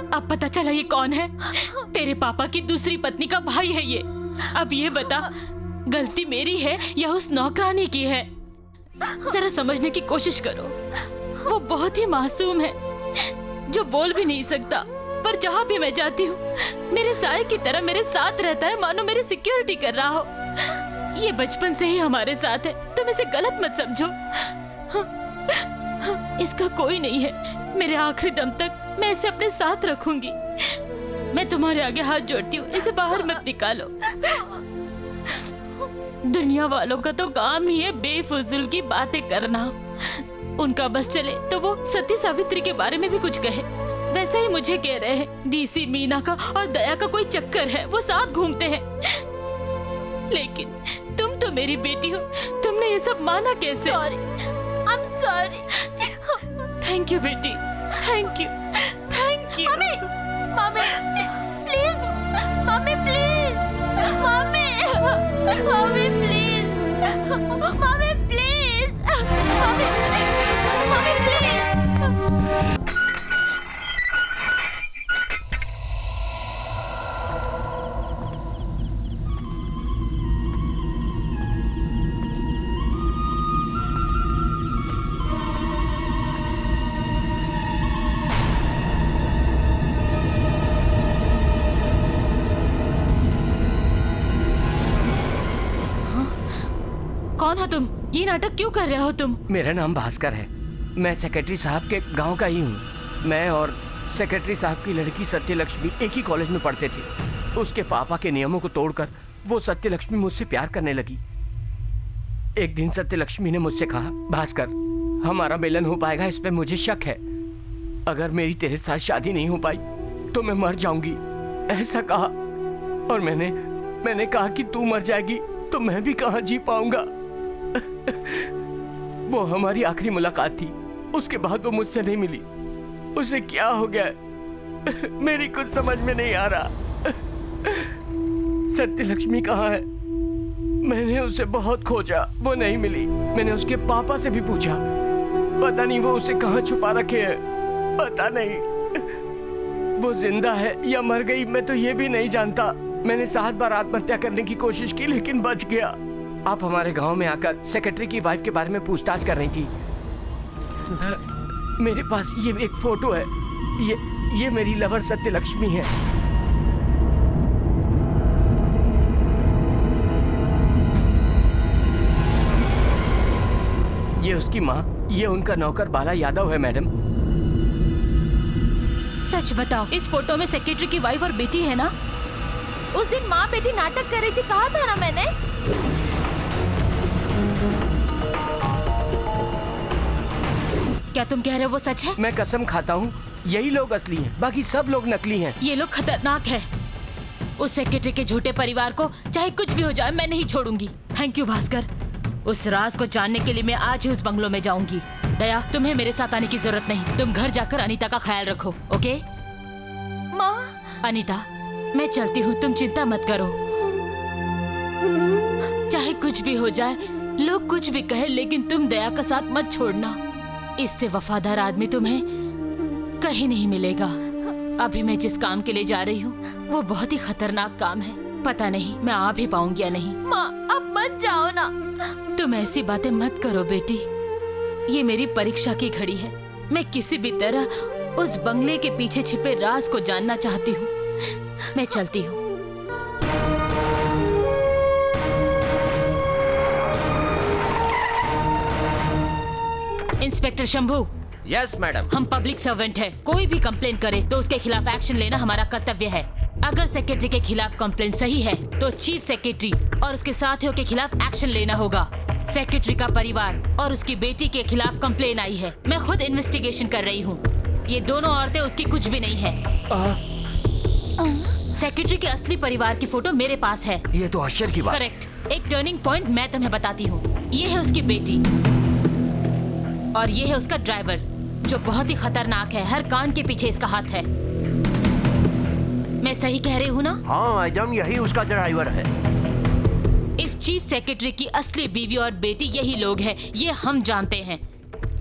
अब पता चला ये कौन है? तेरे पापा की दूसरी पत्नी का भाई है ये। अब ये बता, गलती मेरी है या उस नौकरानी की है? जरा समझने की कोशिश करो। वो बहुत ही मासूम है, जो बोल भी नहीं सकता, पर जहाँ भी मैं जाती हूँ मेरे साए की तरह मेरे साथ रहता है, मानो मेरी सिक्योरिटी कर रहा हो। ये बचपन से ही हमारे साथ है, तुम इसे गलत मत समझो। इसका कोई नहीं है, मेरे आखिरी दम तक मैं इसे अपने साथ रखूंगी। मैं तुम्हारे आगे हाथ जोड़ती हूँ, इसे बाहर मत निकालो। दुनिया वालों का तो काम ही है बेफुजूल की बातें करना। उनका बस चले तो वो सती सावित्री के बारे में भी कुछ कहे। वैसे ही मुझे कह रहे हैं डीसी मीना का और दया का कोई चक्कर है, वो साथ घूमते हैं। लेकिन तुम तो मेरी बेटी हो, तुमने ये सब माना कैसे? Sorry, I am sorry. Thank you बेटी, thank you, thank you. Mummy, mummy, please, mummy please, mummy, mummy please, mummy please, mummy please. कौन हो तुम? ये नाटक क्यों कर रहे हो तुम? मेरा नाम भास्कर है, मैं सेक्रेटरी साहब के गांव का ही हूँ। मैं और सेक्रेटरी साहब की लड़की सत्यलक्ष्मी एक ही कॉलेज में पढ़ते थे। उसके पापा के नियमों को तोड़कर वो सत्यलक्ष्मी मुझसे प्यार करने लगी। एक दिन सत्यलक्ष्मी ने मुझसे कहा, भास्कर, हमारा मिलन हो पाएगा इस पे मुझे शक है। अगर मेरी तेरे साथ शादी नहीं हो पाई तो मैं मर जाऊंगी, ऐसा कहा। और मैंने कहा कि तू मर जाएगी तो मैं भी कहाँ जी पाऊंगा। वो हमारी आखिरी मुलाकात थी, उसके बाद वो मुझसे नहीं मिली। उसे क्या हो गया मेरी कुछ समझ में नहीं आ रहा। सत्यलक्ष्मी कहाँ है? मैंने उसे बहुत खोजा, वो नहीं मिली। मैंने उसके पापा से भी पूछा, पता नहीं वो उसे कहाँ छुपा रखे हैं, पता नहीं वो जिंदा है या मर गई, मैं तो ये भी नहीं जानता। मैंने 7 बार आत्महत्या करने की कोशिश की लेकिन बच गया। आप हमारे गांव में आकर सेक्रेटरी की वाइफ के बारे में पूछताछ कर रही थी। मेरे पास ये एक फोटो है, ये मेरी लवर सत्यलक्ष्मी है। ये उसकी माँ ये उनका नौकर बाला यादव है मैडम। सच बताओ, इस फोटो में सेक्रेटरी की वाइफ और बेटी है ना? उस दिन माँ बेटी नाटक कर रही थी, कहा था ना मैंने। क्या तुम कह रहे हो वो सच है? मैं कसम खाता हूँ यही लोग असली हैं, बाकी सब लोग नकली हैं। ये लोग खतरनाक है। उस सेक्रेटरी के झूठे परिवार को चाहे कुछ भी हो जाए मैं नहीं छोड़ूंगी। Thank you Bhaskar. उस राज को जानने के लिए मैं आज ही उस बंगलों में जाऊंगी। दया, तुम्हें मेरे साथ आने की जरूरत नहीं। तुम घर जाकर अनीता का ख्याल रखो, ओके? माँ। अनीता, मैं चलती हूँ, तुम चिंता मत करो। चाहे कुछ भी हो जाए, लोग कुछ भी कहे, लेकिन तुम दया का साथ मत छोड़ना। इससे वफादार आदमी तुम्हें कहीं नहीं मिलेगा। अभी मैं जिस काम के लिए जा रही हूँ वो बहुत ही खतरनाक काम है। पता नहीं मैं आ भी पाऊंगी या नहीं। माँ, अब मत जाओ ना। तुम ऐसी बातें मत करो बेटी। ये मेरी परीक्षा की घड़ी है। मैं किसी भी तरह उस बंगले के पीछे छिपे राज को जानना चाहती हूँ। मैं चलती हूँ। इंस्पेक्टर शंभू। Yes madam. हम पब्लिक सर्वेंट है, कोई भी कंप्लेन करे तो उसके खिलाफ एक्शन लेना हमारा कर्तव्य है। अगर सेक्रेटरी के खिलाफ कंप्लेन सही है तो चीफ सेक्रेटरी और उसके साथियों के खिलाफ एक्शन लेना होगा। सेक्रेटरी का परिवार और उसकी बेटी के खिलाफ कंप्लेन आई है। मैं खुद इन्वेस्टिगेशन कर रही हूँ। ये दोनों औरतें उसकी कुछ भी नहीं है। सेक्रेटरी के असली परिवार की फोटो मेरे पास है। ये तो आश्चर्य की बात। करेक्ट। एक टर्निंग पॉइंट मैं तुम्हें बताती हूँ। ये है उसकी बेटी और ये है उसका ड्राइवर, जो बहुत ही खतरनाक है। हर कांड के पीछे इसका हाथ है। मैं सही कह रही हूँ ना? हाँ मैडम, यही उसका ड्राइवर है। इस चीफ सेक्रेटरी की असली बीवी और बेटी यही लोग हैं, ये हम जानते हैं।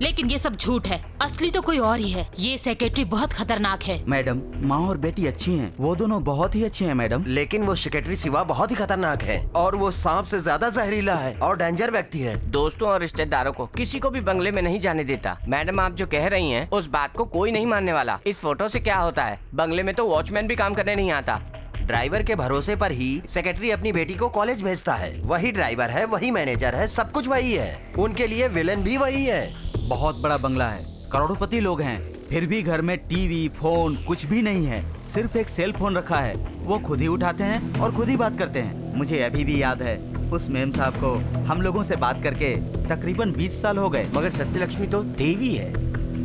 लेकिन ये सब झूठ है, असली तो कोई और ही है। ये सेक्रेटरी बहुत खतरनाक है। मैडम, माँ और बेटी अच्छी हैं। वो दोनों बहुत ही अच्छे हैं मैडम। लेकिन वो सेक्रेटरी सिवा बहुत ही खतरनाक है और वो सांप से ज्यादा जहरीला है और डेंजर व्यक्ति है। दोस्तों और रिश्तेदारों को किसी को भी बंगले में नहीं जाने देता। मैडम, आप जो कह रही हैं उस बात को कोई नहीं मानने वाला। इस फोटो से क्या होता है, बंगले में तो वॉचमैन भी काम करने नहीं आता। ड्राइवर के भरोसे पर ही सेक्रेटरी अपनी बेटी को कॉलेज भेजता है। वही ड्राइवर है, वही मैनेजर है, सब कुछ वही है। उनके लिए विलन भी वही है। बहुत बड़ा बंगला है, करोड़पति लोग हैं, फिर भी घर में टीवी, फोन कुछ भी नहीं है। सिर्फ एक सेल फोन रखा है। वो खुद ही उठाते हैं और खुद ही बात करते हैं। मुझे अभी भी याद है, उस मेम साहब को हम लोगों से बात करके तकरीबन 20 साल हो गए। मगर सत्यलक्ष्मी तो देवी है।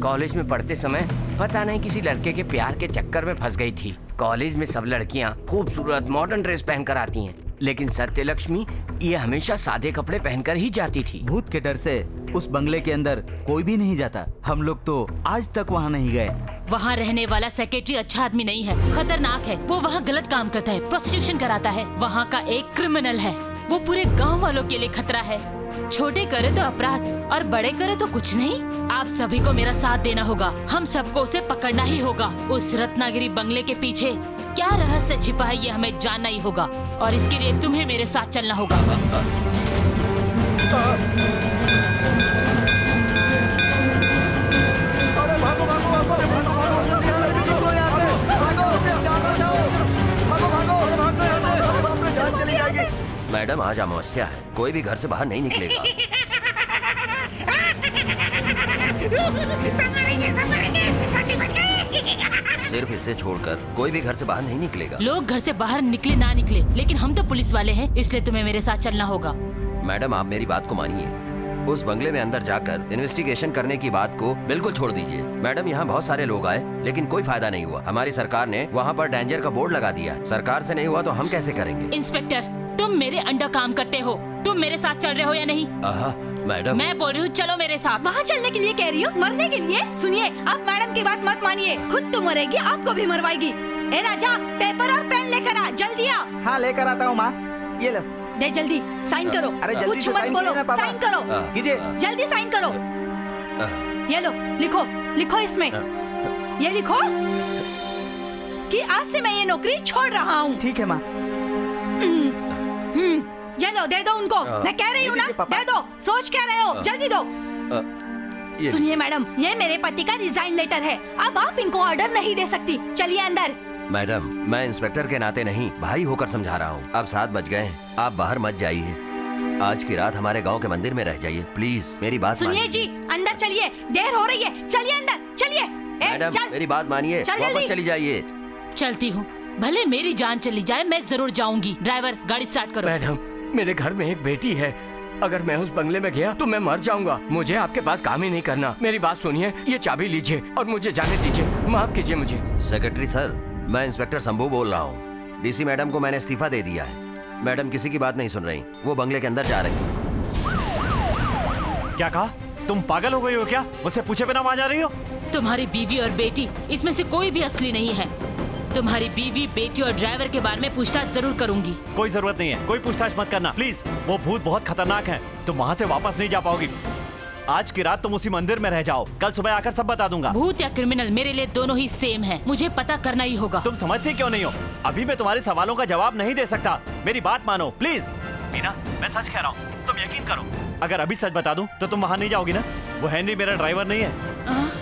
कॉलेज में पढ़ते समय पता नहीं किसी लड़के के प्यार के चक्कर में फंस गई थी। कॉलेज में सब लड़कियां खूबसूरत मॉडर्न ड्रेस पहनकर आती हैं, लेकिन सत्यलक्ष्मी ये हमेशा सादे कपड़े पहनकर ही जाती थी। भूत के डर से उस बंगले के अंदर कोई भी नहीं जाता। हम लोग तो आज तक वहाँ नहीं गए। वहाँ रहने वाला सेक्रेटरी अच्छा आदमी नहीं है, खतरनाक है। वो वहाँ गलत काम करता है, प्रोस्टिट्यूशन कराता है। वहाँ का एक क्रिमिनल है। वो पूरे गांव वालों के लिए खतरा है। छोटे करे तो अपराध और बड़े करे तो कुछ नहीं। आप सभी को मेरा साथ देना होगा। हम सबको उसे पकड़ना ही होगा। उस रत्नागिरी बंगले के पीछे क्या रहस्य छिपा है ये हमें जानना ही होगा, और इसके लिए तुम्हें मेरे साथ चलना होगा। अरे भागो भागो भागो, निकलो यहाँ से, भागो, जान बचाओ, भागो भागो, भागो यहाँ से, अपने जान चली जाएगी। मैडम, आज अमावस्या है, कोई भी घर से बाहर नहीं निकलेगा। सिर्फ इसे छोड़कर कोई भी घर से बाहर नहीं निकलेगा। लोग घर से बाहर निकले ना निकले, लेकिन हम तो पुलिस वाले हैं, इसलिए तुम्हें मेरे साथ चलना होगा। मैडम, आप मेरी बात को मानिए। उस बंगले में अंदर जाकर इन्वेस्टिगेशन करने की बात को बिल्कुल छोड़ दीजिए। मैडम, यहाँ बहुत सारे लोग आए लेकिन कोई फायदा नहीं हुआ। हमारी सरकार ने वहाँ पर डेंजर का बोर्ड लगा दिया। सरकार से नहीं हुआ तो हम कैसे करेंगे? इंस्पेक्टर, तुम मेरे अंडर काम करते हो। तुम मेरे साथ चल रहे हो या नहीं? मैडम, मैं बोल रही हूँ चलो मेरे साथ। वहाँ चलने के लिए कह रही हो, मरने के लिए? सुनिए, आप मैडम की बात मत मानिए। खुद तो मरेगी, आपको भी मरवाएगी। ए राजा, पेपर और पेन लेकर आ, जल्दी आ। हाँ, लेकर आता हूँ माँ। ये लो, दे जल्दी, साइन करो। अरे जल्दी कुछ से मत साइन बोलो, कीजिए ना पापा। साइन करो, कीजिए। जल्दी साइन करो। ये लो, लिखो, लिखो इसमें। ये लिखो कि आज से मैं ये नौकरी छोड़ रहा हूँ। ठीक है माँ। ये लो, दे दो उनको। मैं कह रही हूँ ना, दे दो। सोच क्या रहे हो, जल्दी दो। सुनिए मैडम, ये मेरे पति का रिजाइन लेटर है। अब आप इनको ऑर्डर नहीं दे सकती। चलिए अंदर। मैडम, मैं इंस्पेक्टर के नाते नहीं, भाई होकर समझा रहा हूँ। अब 7 बज गए हैं, आप बाहर मत जाइए। आज की रात हमारे गांव के मंदिर में रह जाइए प्लीज, मेरी बात सुनिए मानिए। जी, अंदर चलिए, देर हो रही है, चलिए अंदर चलिए। मैडम चल। मेरी बात मानिए, चल वापस जल्दी। चली जाइए। चलती हूँ, भले मेरी जान चली जाए मैं जरूर जाऊंगी। ड्राइवर गाड़ी स्टार्ट करो। मैडम मेरे घर में एक बेटी है, अगर मैं उस बंगले में गया तो मैं मर जाऊंगा। मुझे आपके पास काम ही नहीं करना। मेरी बात सुनिए, ये चाबी लीजिए और मुझे जाने दीजिए। माफ कीजिए मुझे। सेक्रेटरी सर, मैं इंस्पेक्टर शंभू बोल रहा हूँ। डीसी मैडम को मैंने इस्तीफा दे दिया है। मैडम किसी की बात नहीं सुन रही, वो बंगले के अंदर जा रही है। क्या कहा? तुम पागल हो गई हो क्या? मुझसे पूछे बिना वहाँ जा रही हो? तुम्हारी बीवी और बेटी इसमें से कोई भी असली नहीं है। तुम्हारी बीवी, बेटी और ड्राइवर के बारे में पूछताछ जरूर करूंगी। कोई जरूरत नहीं है, कोई पूछताछ मत करना प्लीज। वो भूत बहुत खतरनाक है, तुम वहाँ से वापस नहीं जा पाओगी। आज की रात तुम उसी मंदिर में रह जाओ, कल सुबह आकर सब बता दूंगा। भूत या क्रिमिनल मेरे लिए दोनों ही सेम है, मुझे पता करना ही होगा। तुम समझती क्यों नहीं हो? अभी मैं तुम्हारे सवालों का जवाब नहीं दे सकता, मेरी बात मानो प्लीज। मीना, मैं सच कह रहा हूँ, तुम यकीन करो। अगर अभी सच बता दूं तो तुम वहाँ नहीं जाओगी ना? वो हेनरी मेरा ड्राइवर नहीं है।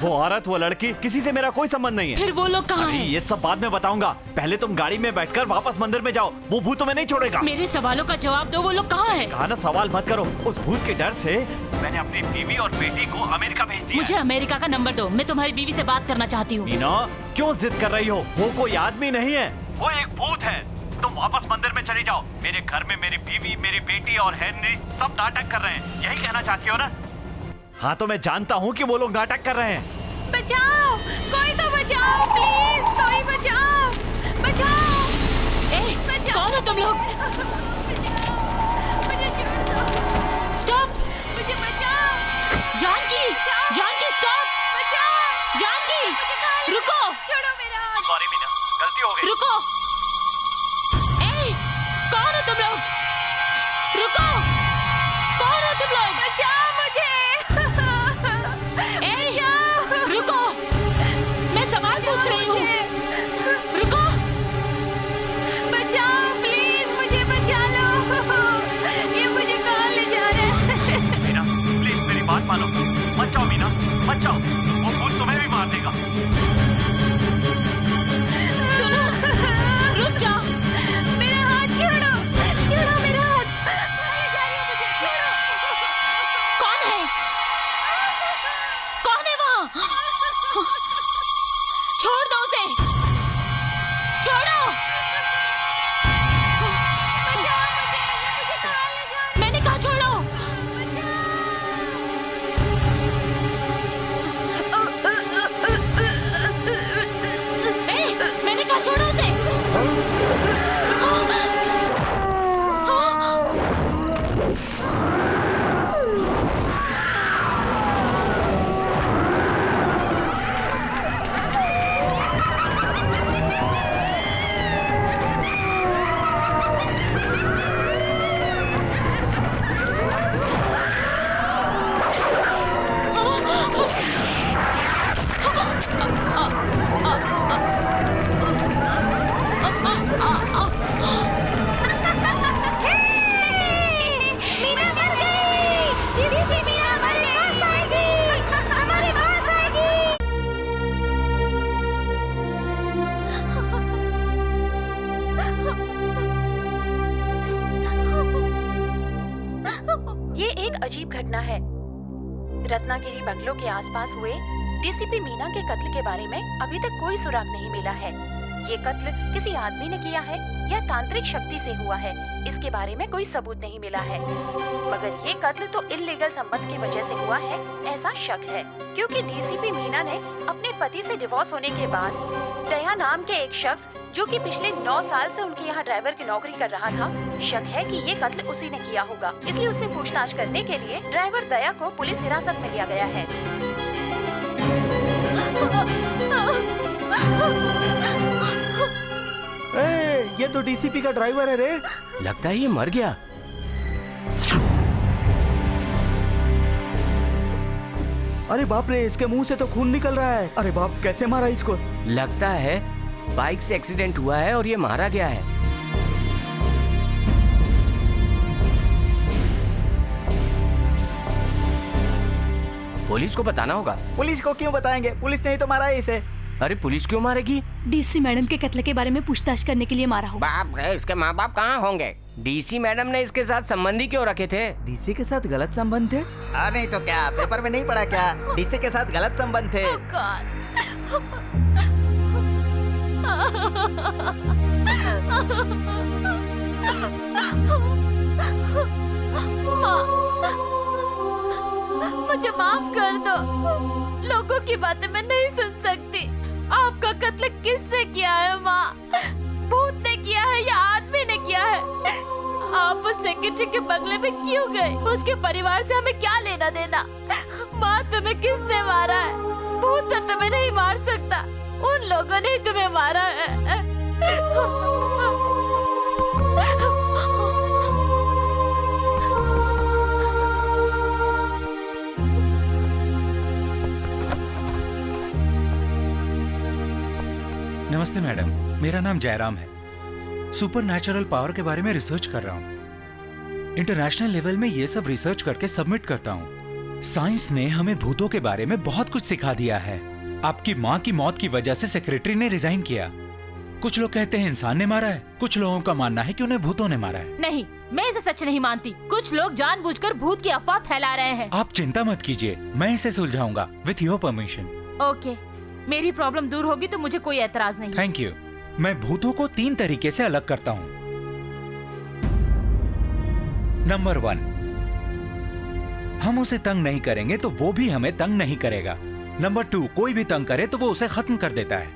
वो औरत, वो लड़की, किसी से मेरा कोई संबंध नहीं है। फिर वो लोग कहाँ हैं? ये सब बाद में बताऊंगा, पहले तुम गाड़ी में बैठकर वापस मंदिर में जाओ। वो भूत तुम्हें नहीं छोड़ेगा। मेरे सवालों का जवाब दो, वो लोग कहाँ हैं? कहा ना सवाल मत करो। उस भूत के डर से मैंने अपनी बीवी और बेटी को अमेरिका भेज दिया। मुझे अमेरिका का नंबर दो, मैं तुम्हारी बीवी से बात करना चाहती हूँ। मीना, क्यों जिद कर रही हो? वो कोई आदमी नहीं है, वो एक भूत है। तुम वापस मंदिर में चली जाओ। मेरे घर में मेरी बीवी, मेरी बेटी और हेनरी सब नाटक कर रहे हैं, यही कहना चाहती हो ना? हाँ तो मैं जानता हूँ कि वो लोग नाटक कर रहे हैं। बचाओ, कोई तो बचाओ प्लीज, कोई बचाओ, बचाओ। कौन हो तुम लोग? मुझे छोड़ दो। स्टॉप, मुझे बचाओ। जानकी, जानकी स्टॉप, बचाओ। जानकी रुको। छोड़ो मेरा हाथ। सॉरी मीना, गलती हो गई। रुको। कौन हो तुम लोग? रुको, कौन हो तुम लोग? बचाओ मुझे। रुको, मैं सवाल पूछ रही हूँ। रुको, बचाओ प्लीज, मुझे बचा लो। ये मुझे कहाँ ले जा रहे हैं? मीना प्लीज मेरी बात मानो, मत जाओ मीना, मत जाओ। वो भूत तुम्हें भी मार देगा। सुनो, रुक जाओ। मेरा हाथ छोड़ो, छोड़ो मेरा हाथ। कहाँ ले जा रही हो मुझे? छोड़ो। कौन है? कौन है वहाँ? छोड़ दो उसे, छोड़ो। बचाओ मुझे कहाँ ले जा रही हो? मैंने कहा छोड़ो। मैंने कहा छोड़ो उसे। मीना मर गई। किसी मीना हमारे पास आएगी, हमारे पास आएगी। ये एक अजीब घटना है। रत्नागिरी बंगलों के आसपास हुए डीसीपी मीना के कत्ल के बारे में अभी तक कोई सुराग नहीं मिला है। ये कत्ल किसी आदमी ने किया है या तांत्रिक शक्ति से हुआ है, इसके बारे में कोई सबूत नहीं मिला है। मगर ये कत्ल तो इल्लीगल संबंध की वजह से हुआ है, ऐसा शक है। क्योंकि डीसीपी मीना ने अपने पति से डिवोर्स होने के बाद दया नाम के एक शख्स जो कि पिछले 9 साल से उनके यहाँ ड्राइवर की नौकरी कर रहा था, शक है कि ये कत्ल उसी ने किया होगा। इसलिए उससे पूछताछ करने के लिए ड्राइवर दया को पुलिस हिरासत में लिया गया है। ये तो डीसीपी का ड्राइवर है रे। लगता है ये मर गया। अरे बाप रे, इसके मुंह से तो खून निकल रहा है। अरे बाप, कैसे मारा इसको? लगता है बाइक से एक्सीडेंट हुआ है और ये मारा गया है। पुलिस को बताना होगा। पुलिस को क्यों बताएंगे? पुलिस ने ही तो मारा है इसे। अरे पुलिस क्यों मारेगी? डीसी मैडम के कत्ल के बारे में पूछताछ करने के लिए मारा होगा। बाप रे, इसके माँ बाप कहाँ होंगे? डीसी मैडम ने इसके साथ संबंधी क्यों रखे थे? डीसी के साथ गलत संबंध थे? नहीं तो क्या, पेपर में नहीं पढ़ा क्या? डीसी के साथ गलत संबंध थे। मुझे माफ कर दो, लोगों की बातें मैं नहीं सुन सकती। आपका कत्ल किसने किया है माँ? भूत ने किया है या आदमी ने किया है? आप उस सेक्रेटरी के बंगले में क्यों गए? उसके परिवार से हमें क्या लेना देना? माँ, तुम्हें किसने मारा है? भूत तो तुम्हें नहीं मार सकता, उन लोगों ने ही तुम्हें मारा है। नमस्ते मैडम, मेरा नाम जयराम है। सुपर नेचुरल पावर के बारे में रिसर्च कर रहा हूँ। इंटरनेशनल लेवल में ये सब रिसर्च करके सबमिट करता हूँ। साइंस ने हमें भूतों के बारे में बहुत कुछ सिखा दिया है। आपकी माँ की मौत की वजह से सेक्रेटरी ने रिजाइन किया। कुछ लोग कहते हैं इंसान ने मारा है, कुछ लोगों का मानना है कि उन्हें भूतों ने मारा है। नहीं, मैं इसे सच नहीं मानती। कुछ लोग जानबूझकर भूत की अफवाह फैला रहे हैं। आप चिंता मत कीजिए, मैं इसे सुलझाऊंगा विथ योर परमिशन। ओके, मेरी प्रॉब्लम दूर होगी तो मुझे कोई एतराज नहीं। Thank you. मैं भूतों को 3 तरीके से अलग करता हूँ। नंबर 1, हम उसे तंग नहीं करेंगे तो वो भी हमें तंग नहीं करेगा। नंबर 2, कोई भी तंग करे तो वो उसे खत्म कर देता है।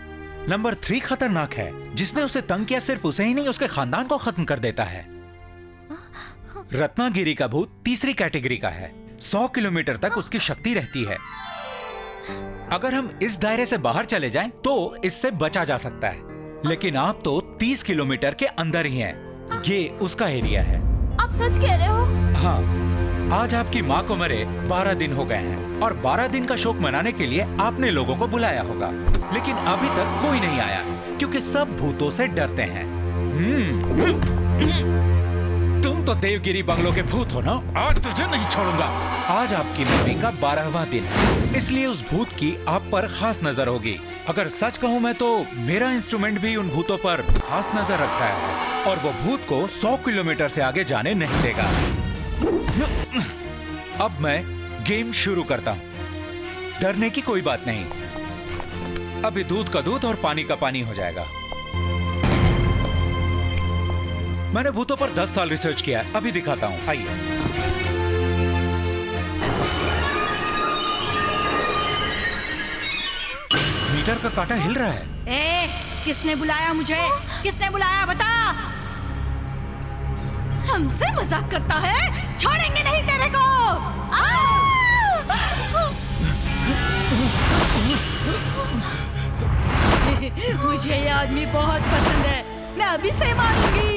नंबर 3 खतरनाक है, जिसने उसे तंग किया सिर्फ उसे ही नहीं उसके खानदान को खत्म कर देता है। रत्नागिरी का भूत तीसरी कैटेगरी का है। 100 किलोमीटर तक उसकी शक्ति रहती है। अगर हम इस दायरे से बाहर चले जाएं तो इससे बचा जा सकता है, लेकिन आप तो 30 किलोमीटर के अंदर ही हैं। ये उसका एरिया है। आप सच कह रहे हो? हाँ, आज आपकी माँ को मरे 12 दिन हो गए हैं और 12 दिन का शोक मनाने के लिए आपने लोगों को बुलाया होगा, लेकिन अभी तक कोई नहीं आया क्योंकि सब भूतों से डरते हैं। तुम तो देवगिरी बंगलों के भूत हो ना, आज तुझे नहीं छोड़ूंगा। आज आपकी मम्मी का 12वां दिन है, इसलिए उस भूत की आप पर खास नजर होगी। अगर सच कहूँ मैं तो मेरा इंस्ट्रूमेंट भी उन भूतों पर खास नजर रखता है और वो भूत को 100 किलोमीटर से आगे जाने नहीं देगा। अब मैं गेम शुरू करता हूँ। डरने की कोई बात नहीं। अभी दूध का दूध और पानी का पानी हो जाएगा। मैंने भूतों पर 10 साल रिसर्च किया है, अभी दिखाता हूँ, आइए। मीटर का कांटा हिल रहा है। किसने बुलाया मुझे? किसने बुलाया बता? हमसे मजाक करता है? छोड़ेंगे नहीं तेरे को। मुझे ये आदमी बहुत पसंद है, मैं अभी से मारूंगी।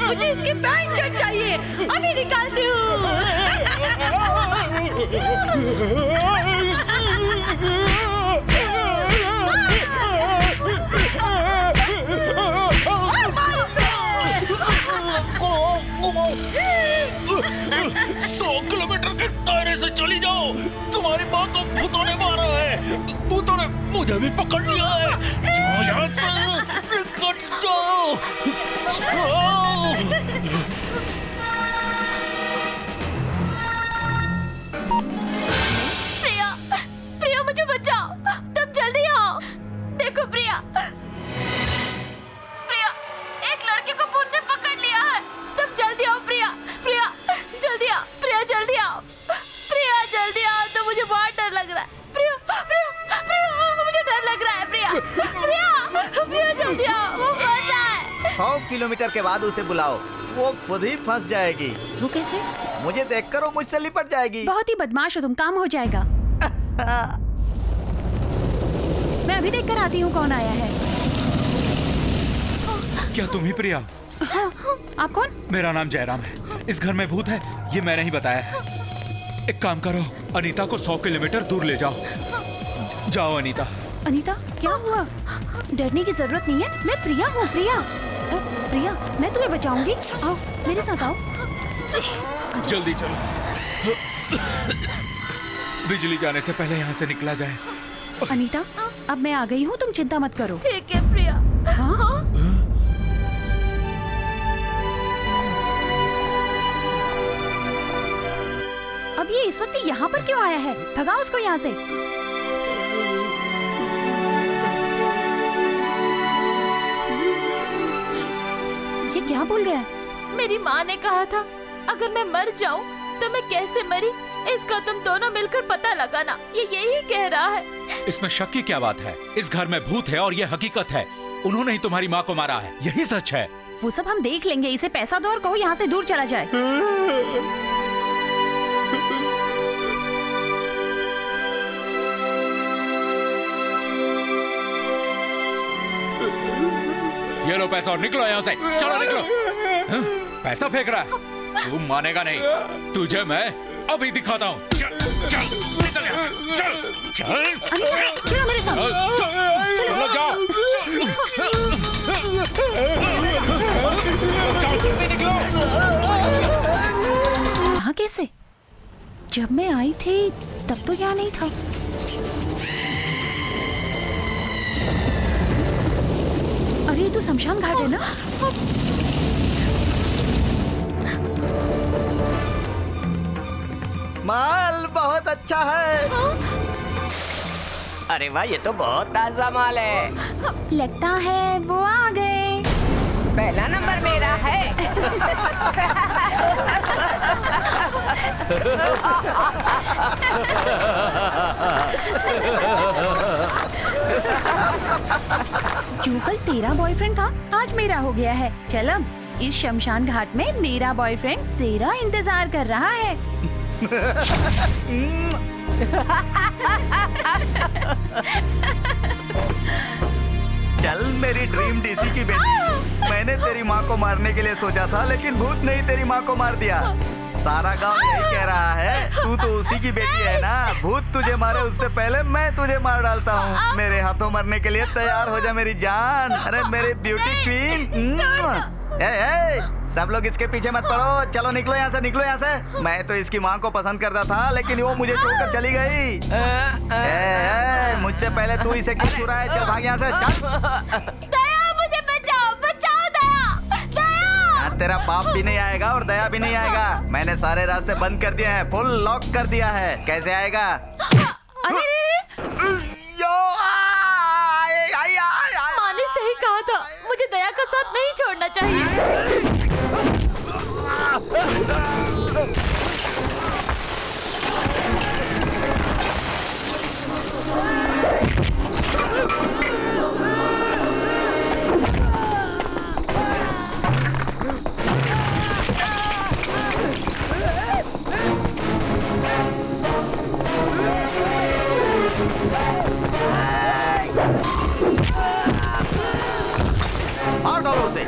मुझे इसकी पैंट शर्ट चाहिए, अभी निकालती हूँ। के दायरे से चली जाओ। तुम्हारी माँ को भूतों ने मारा है, भूतों ने मुझे भी पकड़ लिया है। जाओ यहाँ से, निकल जाओ। प्रिया, प्रिया मुझे बचाओ, तुम जल्दी आओ। देखो प्रिया, प्रिया, एक लड़के को भूत ने पकड़ लिया है। तुम जल्दी आओ प्रिया, प्रिया जल्दी आओ, प्रिया जल्दी आओ, प्रिया जल्दी आओ। तो मुझे बहुत डर लग रहा है। प्रिया, प्रिया, प्रिया मुझे डर लग रहा है। प्रिया, प्रिया, प्रिया जल्दी आओ, वो फंस है। 100 किलोमीटर के बाद उसे बुलाओ, वो खुद ही फंस जाएगी। वो कैसे? मुझे देखकर वो मुझसे लिपट जाएगी। बहुत ही बदमाश हो तुम, काम हो जाएगा। मैं अभी देख कर आती हूँ कौन आया है। क्या तुम ही प्रिया? हाँ, आप कौन? मेरा नाम जयराम है। इस घर में भूत है, ये मैंने ही बताया है। एक काम करो, अनीता को 100 किलोमीटर दूर ले जाओ। जाओ अनीता। अनीता क्या हुआ? डरने की जरूरत नहीं है, मैं प्रिया हूँ। प्रिया, प्रिया मैं तुम्हें बचाऊंगी। आओ मेरे साथ आओ। जल्दी चलो, बिजली जाने से पहले यहाँ से निकला जाए। अनीता अब मैं आ गई हूँ, तुम चिंता मत करो। ठीक है प्रिया। हाँ? अब ये इस वक्त यहाँ पर क्यों आया है? भगाओ उसको यहाँ से। ये क्या बोल रहा है? मेरी माँ ने कहा था अगर मैं मर जाऊँ तो मैं कैसे मरी इसका तुम दोनों मिलकर पता लगाना। ये यही कह रहा है। इसमें शक की क्या बात है? इस घर में भूत है और ये हकीकत है। उन्होंने ही तुम्हारी माँ को मारा है, यही सच है। वो सब हम देख लेंगे, इसे पैसा दो और कहो यहाँ से दूर चला जाए। ये लो पैसा और निकलो यहाँ से। चलो निकलो। हाँ? पैसा फेंक रहा है, तू मानेगा नहीं। तुझे मैं अभी दिखाता हूँ। चल चल निकल यहाँ से। चल चल चलो मेरे साथ। चलो जाओ। जाओ जल्दी निकलो। यहाँ कैसे? जब मैं आई थी तब तो यहाँ नहीं था। अरे ये तो शमशान घाट है ना? माल बहुत अच्छा है। अरे वाह, ये तो बहुत ताजा माल है। लगता है वो आ गए। पहला नंबर मेरा है। जो कल तेरा बॉयफ्रेंड था आज मेरा हो गया है। चल अब इस शमशान घाट में मेरा बॉयफ्रेंड तेरा इंतजार कर रहा है। चल मेरी ड्रीम डीसी की बेटी, मैंने तेरी माँ को मारने के लिए सोचा था लेकिन भूत ने ही तेरी माँ को मार दिया। सारा गांव यही कह रहा है, तू तो उसी की बेटी है ना। भूत तुझे मारे उससे पहले मैं तुझे मार डालता हूँ। मेरे हाथों मरने के लिए तैयार हो जा मेरी जान। अरे मेरी ब्यूटी क्वीन। सब लोग इसके पीछे मत पड़ो, चलो निकलो यहाँ से, निकलो यहाँ से। मैं तो इसकी माँ को पसंद करता था लेकिन वो मुझे छोड़कर चली गई। मुझसे पहले तू इसे क्यों छुरा है? चल भाग यहाँ से, चल। दया मुझे बचाओ, बचाओ दया, दया। तेरा पाप भी नहीं आएगा और दया भी नहीं आएगा। मैंने सारे रास्ते बंद कर दिए हैं, फुल लॉक कर दिया है। कैसे आएगा? माँ ने सही कहा था, मुझे दया का साथ नहीं छोड़ना चाहिए। मार डालो उसे।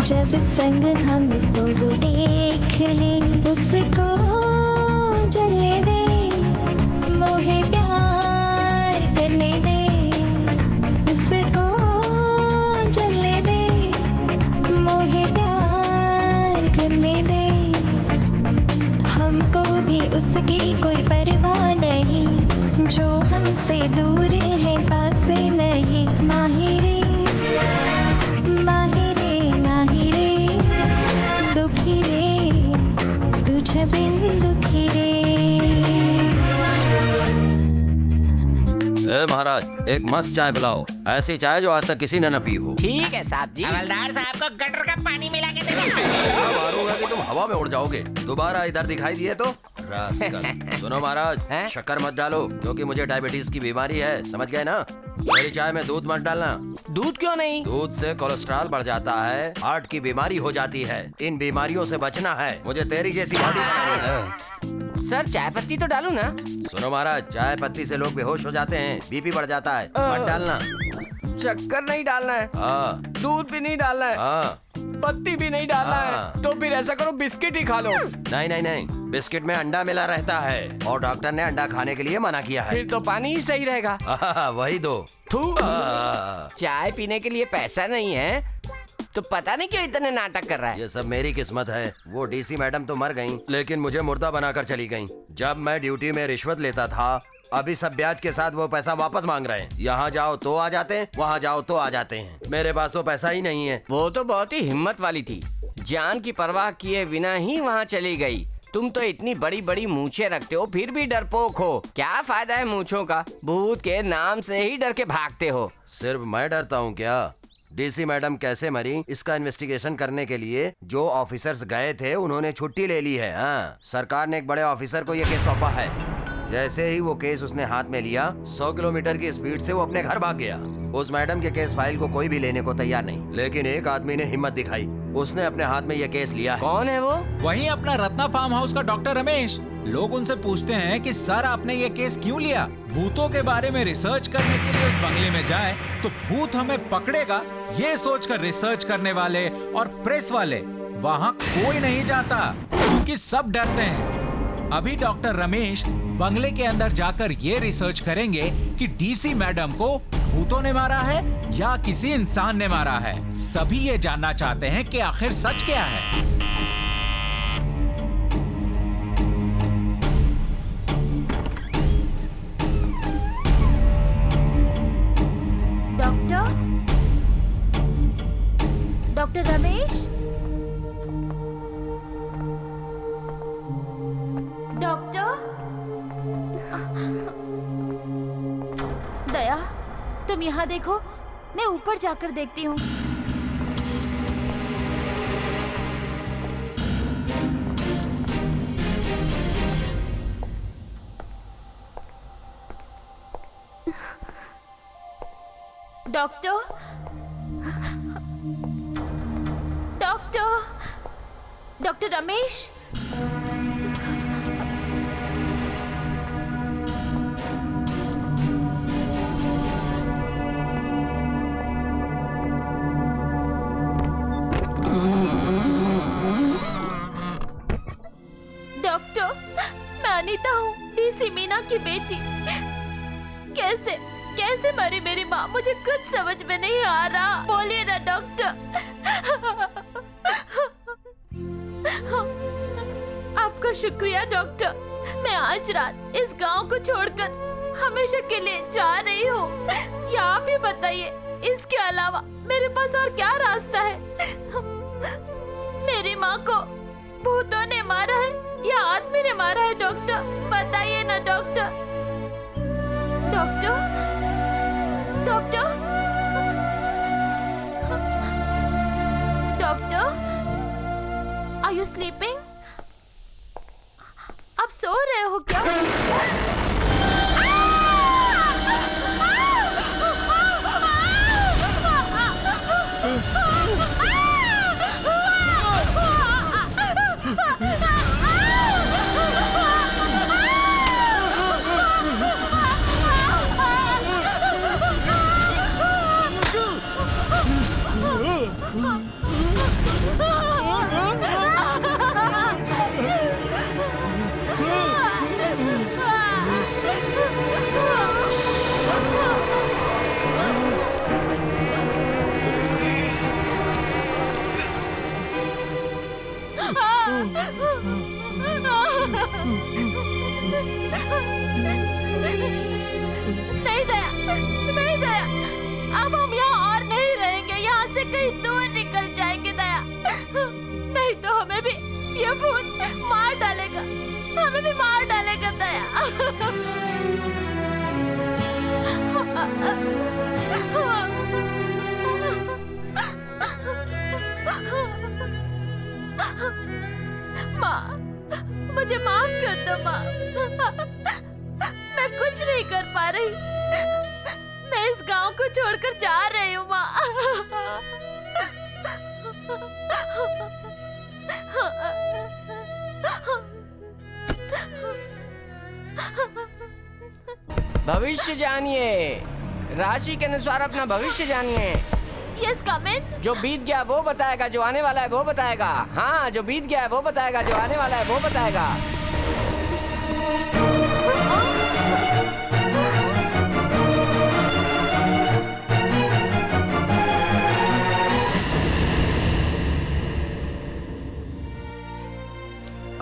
जब संग हमको वो देख ले, उसको जलने दे, मोहे प्यार करने दे, उसको जलने दे, मोहे प्यार करने दे। हमको भी उसकी कोई परवाह नहीं, जो हमसे दूर है पास नहीं। माहिरे माहिरे माहिरे दुखी रे, तुझे बिन दुखी रे। ए महाराज, एक मस्त चाय पिलाओ, ऐसी चाय जो आज तक किसी ने न पी हो। ठीक है साहब जी। हवलदार साहब को गटर का पानी मिला के दे दो। ऐसा मारूंगा कि तुम हवा में उड़ जाओगे। दोबारा इधर दिखाई दिए तो रास्कल। सुनो महाराज, शक्कर मत डालो क्योंकि मुझे डायबिटीज की बीमारी है, समझ गए ना? मेरी चाय में दूध मत डालना। दूध क्यों नहीं? दूध से कोलेस्ट्रॉल बढ़ जाता है, हार्ट की बीमारी हो जाती है। इन बीमारियों से बचना है, मुझे तेरी जैसी बॉडी बनानी है। सर चाय पत्ती तो डालू ना? सुनो महाराज, चाय पत्ती से लोग बेहोश हो जाते हैं, बीपी बढ़ जाता है, मत डालना। शक्कर नहीं डालना है, हाँ। दूध भी नहीं डालना है, हाँ। पत्ती भी नहीं डालना है। तो फिर ऐसा करो, बिस्किट ही खा लो। नहीं नहीं नहीं, बिस्किट में अंडा मिला रहता है और डॉक्टर ने अंडा खाने के लिए मना किया है। फिर तो पानी ही सही रहेगा। वही दो। चाय पीने के लिए पैसा नहीं है तो पता नहीं क्यों इतने नाटक कर रहा है। ये सब मेरी किस्मत है। वो डीसी मैडम तो मर गईं, लेकिन मुझे मुर्दा बनाकर चली गईं। जब मैं ड्यूटी में रिश्वत लेता था, अभी सब ब्याज के साथ वो पैसा वापस मांग रहे हैं। यहाँ जाओ तो आ जाते हैं, वहाँ जाओ तो आ जाते हैं। मेरे पास तो पैसा ही नहीं है। वो तो बहुत ही हिम्मत वाली थी, जान की परवाह किए बिना ही वहाँ चली गई। तुम तो इतनी बड़ी बड़ी मूछें रखते हो फिर भी डरपोक हो। क्या फायदा है मूछों का? भूत के नाम से ही डर के भागते हो। सिर्फ मैं डरता हूँ क्या? डीसी मैडम कैसे मरी इसका इन्वेस्टिगेशन करने के लिए जो ऑफिसर्स गए थे उन्होंने छुट्टी ले ली है। हाँ, सरकार ने एक बड़े ऑफिसर को ये केस सौंपा है। जैसे ही वो केस उसने हाथ में लिया, 100 किलोमीटर की स्पीड से वो अपने घर भाग गया। उस मैडम के केस फाइल को कोई भी लेने को तैयार नहीं, लेकिन एक आदमी ने हिम्मत दिखाई, उसने अपने हाथ में ये केस लिया है। कौन है वो? वही अपना रत्ना फार्म हाउस का डॉक्टर रमेश। लोग उनसे पूछते हैं कि सर आपने ये केस क्यों लिया? भूतों के बारे में रिसर्च करने के लिए उस बंगले में जाए तो भूत हमें पकड़ेगा, ये सोचकर रिसर्च करने वाले और प्रेस वाले वहाँ कोई नहीं जाता क्योंकि सब डरते हैं। अभी डॉक्टर रमेश बंगले के अंदर जाकर ये रिसर्च करेंगे कि डीसी मैडम को भूतों ने मारा है या किसी इंसान ने मारा है। सभी ये जानना चाहते हैं कि आखिर सच क्या है। डॉक्टर रमेश, डॉक्टर दया, तुम यहाँ देखो, मैं ऊपर जाकर देखती हूँ। Doctor, doctor, doctor Ramesh, doctor, मैं अनीता हूँ, डीसी मीना की बेटी। कैसे कैसे मरी मेरी माँ, मुझे कुछ समझ में नहीं आ रहा। बोलिए ना डॉक्टर। आपका शुक्रिया डॉक्टर। मैं आज रात इस गांव को छोड़कर हमेशा के लिए जा रही हूँ। या आप ही बताइए, इसके अलावा मेरे पास और क्या रास्ता है? मेरी माँ को भूतों ने मारा है या आदमी ने मारा है? डॉक्टर बताइए ना doctor. Doctor, doctor, doctor, are you sleeping? आप सो रहे हो क्या? छोड़कर जा रही हूँ माँ। भविष्य जानिए, राशि के अनुसार अपना भविष्य जानिए। यस, कम इन। जो बीत गया वो बताएगा, जो आने वाला है वो बताएगा। हाँ, जो बीत गया है वो बताएगा, जो आने वाला है वो बताएगा।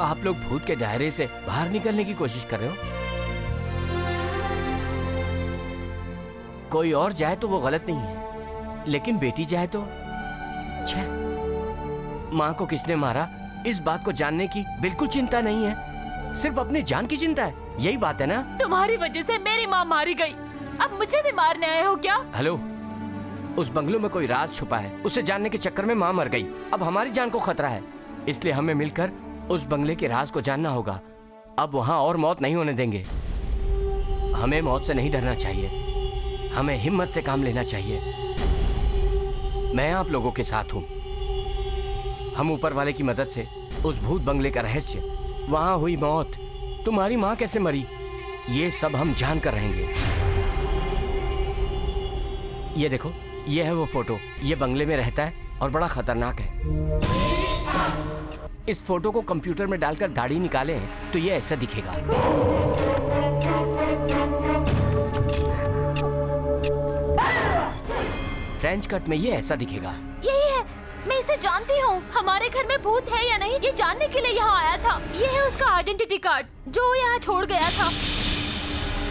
आप लोग भूत के दायरे से बाहर निकलने की कोशिश कर रहे हो। कोई और जाए तो वो गलत नहीं है, लेकिन बेटी जाए तो छे। माँ को किसने मारा इस बात को जानने की बिल्कुल चिंता नहीं है, सिर्फ अपनी जान की चिंता है। यही बात है ना? तुम्हारी वजह से मेरी माँ मारी गई, अब मुझे भी मारने आए हो क्या? हेलो, उस बंगलों में कोई राज छुपा है, उसे जानने के चक्कर में माँ मर गई। अब हमारी जान को खतरा है, इसलिए हमें मिलकर उस बंगले के राज को जानना होगा। अब वहाँ और मौत नहीं होने देंगे। हमें मौत से नहीं डरना चाहिए, हमें हिम्मत से काम लेना चाहिए। मैं आप लोगों के साथ हूँ। हम ऊपर वाले की मदद से उस भूत बंगले का रहस्य, वहाँ हुई मौत, तुम्हारी माँ कैसे मरी, ये सब हम जान कर रहेंगे। ये देखो, ये है वो फोटो। ये बंगले में रहता है और बड़ा खतरनाक है। इस फोटो को कंप्यूटर में डालकर दाढ़ी निकालें तो ये ऐसा दिखेगा। फ्रेंच कट में ये ऐसा दिखेगा। यही है, मैं इसे जानती हूँ। हमारे घर में भूत है या नहीं ये जानने के लिए यहाँ आया था। ये है उसका आइडेंटिटी कार्ड जो यहाँ छोड़ गया था।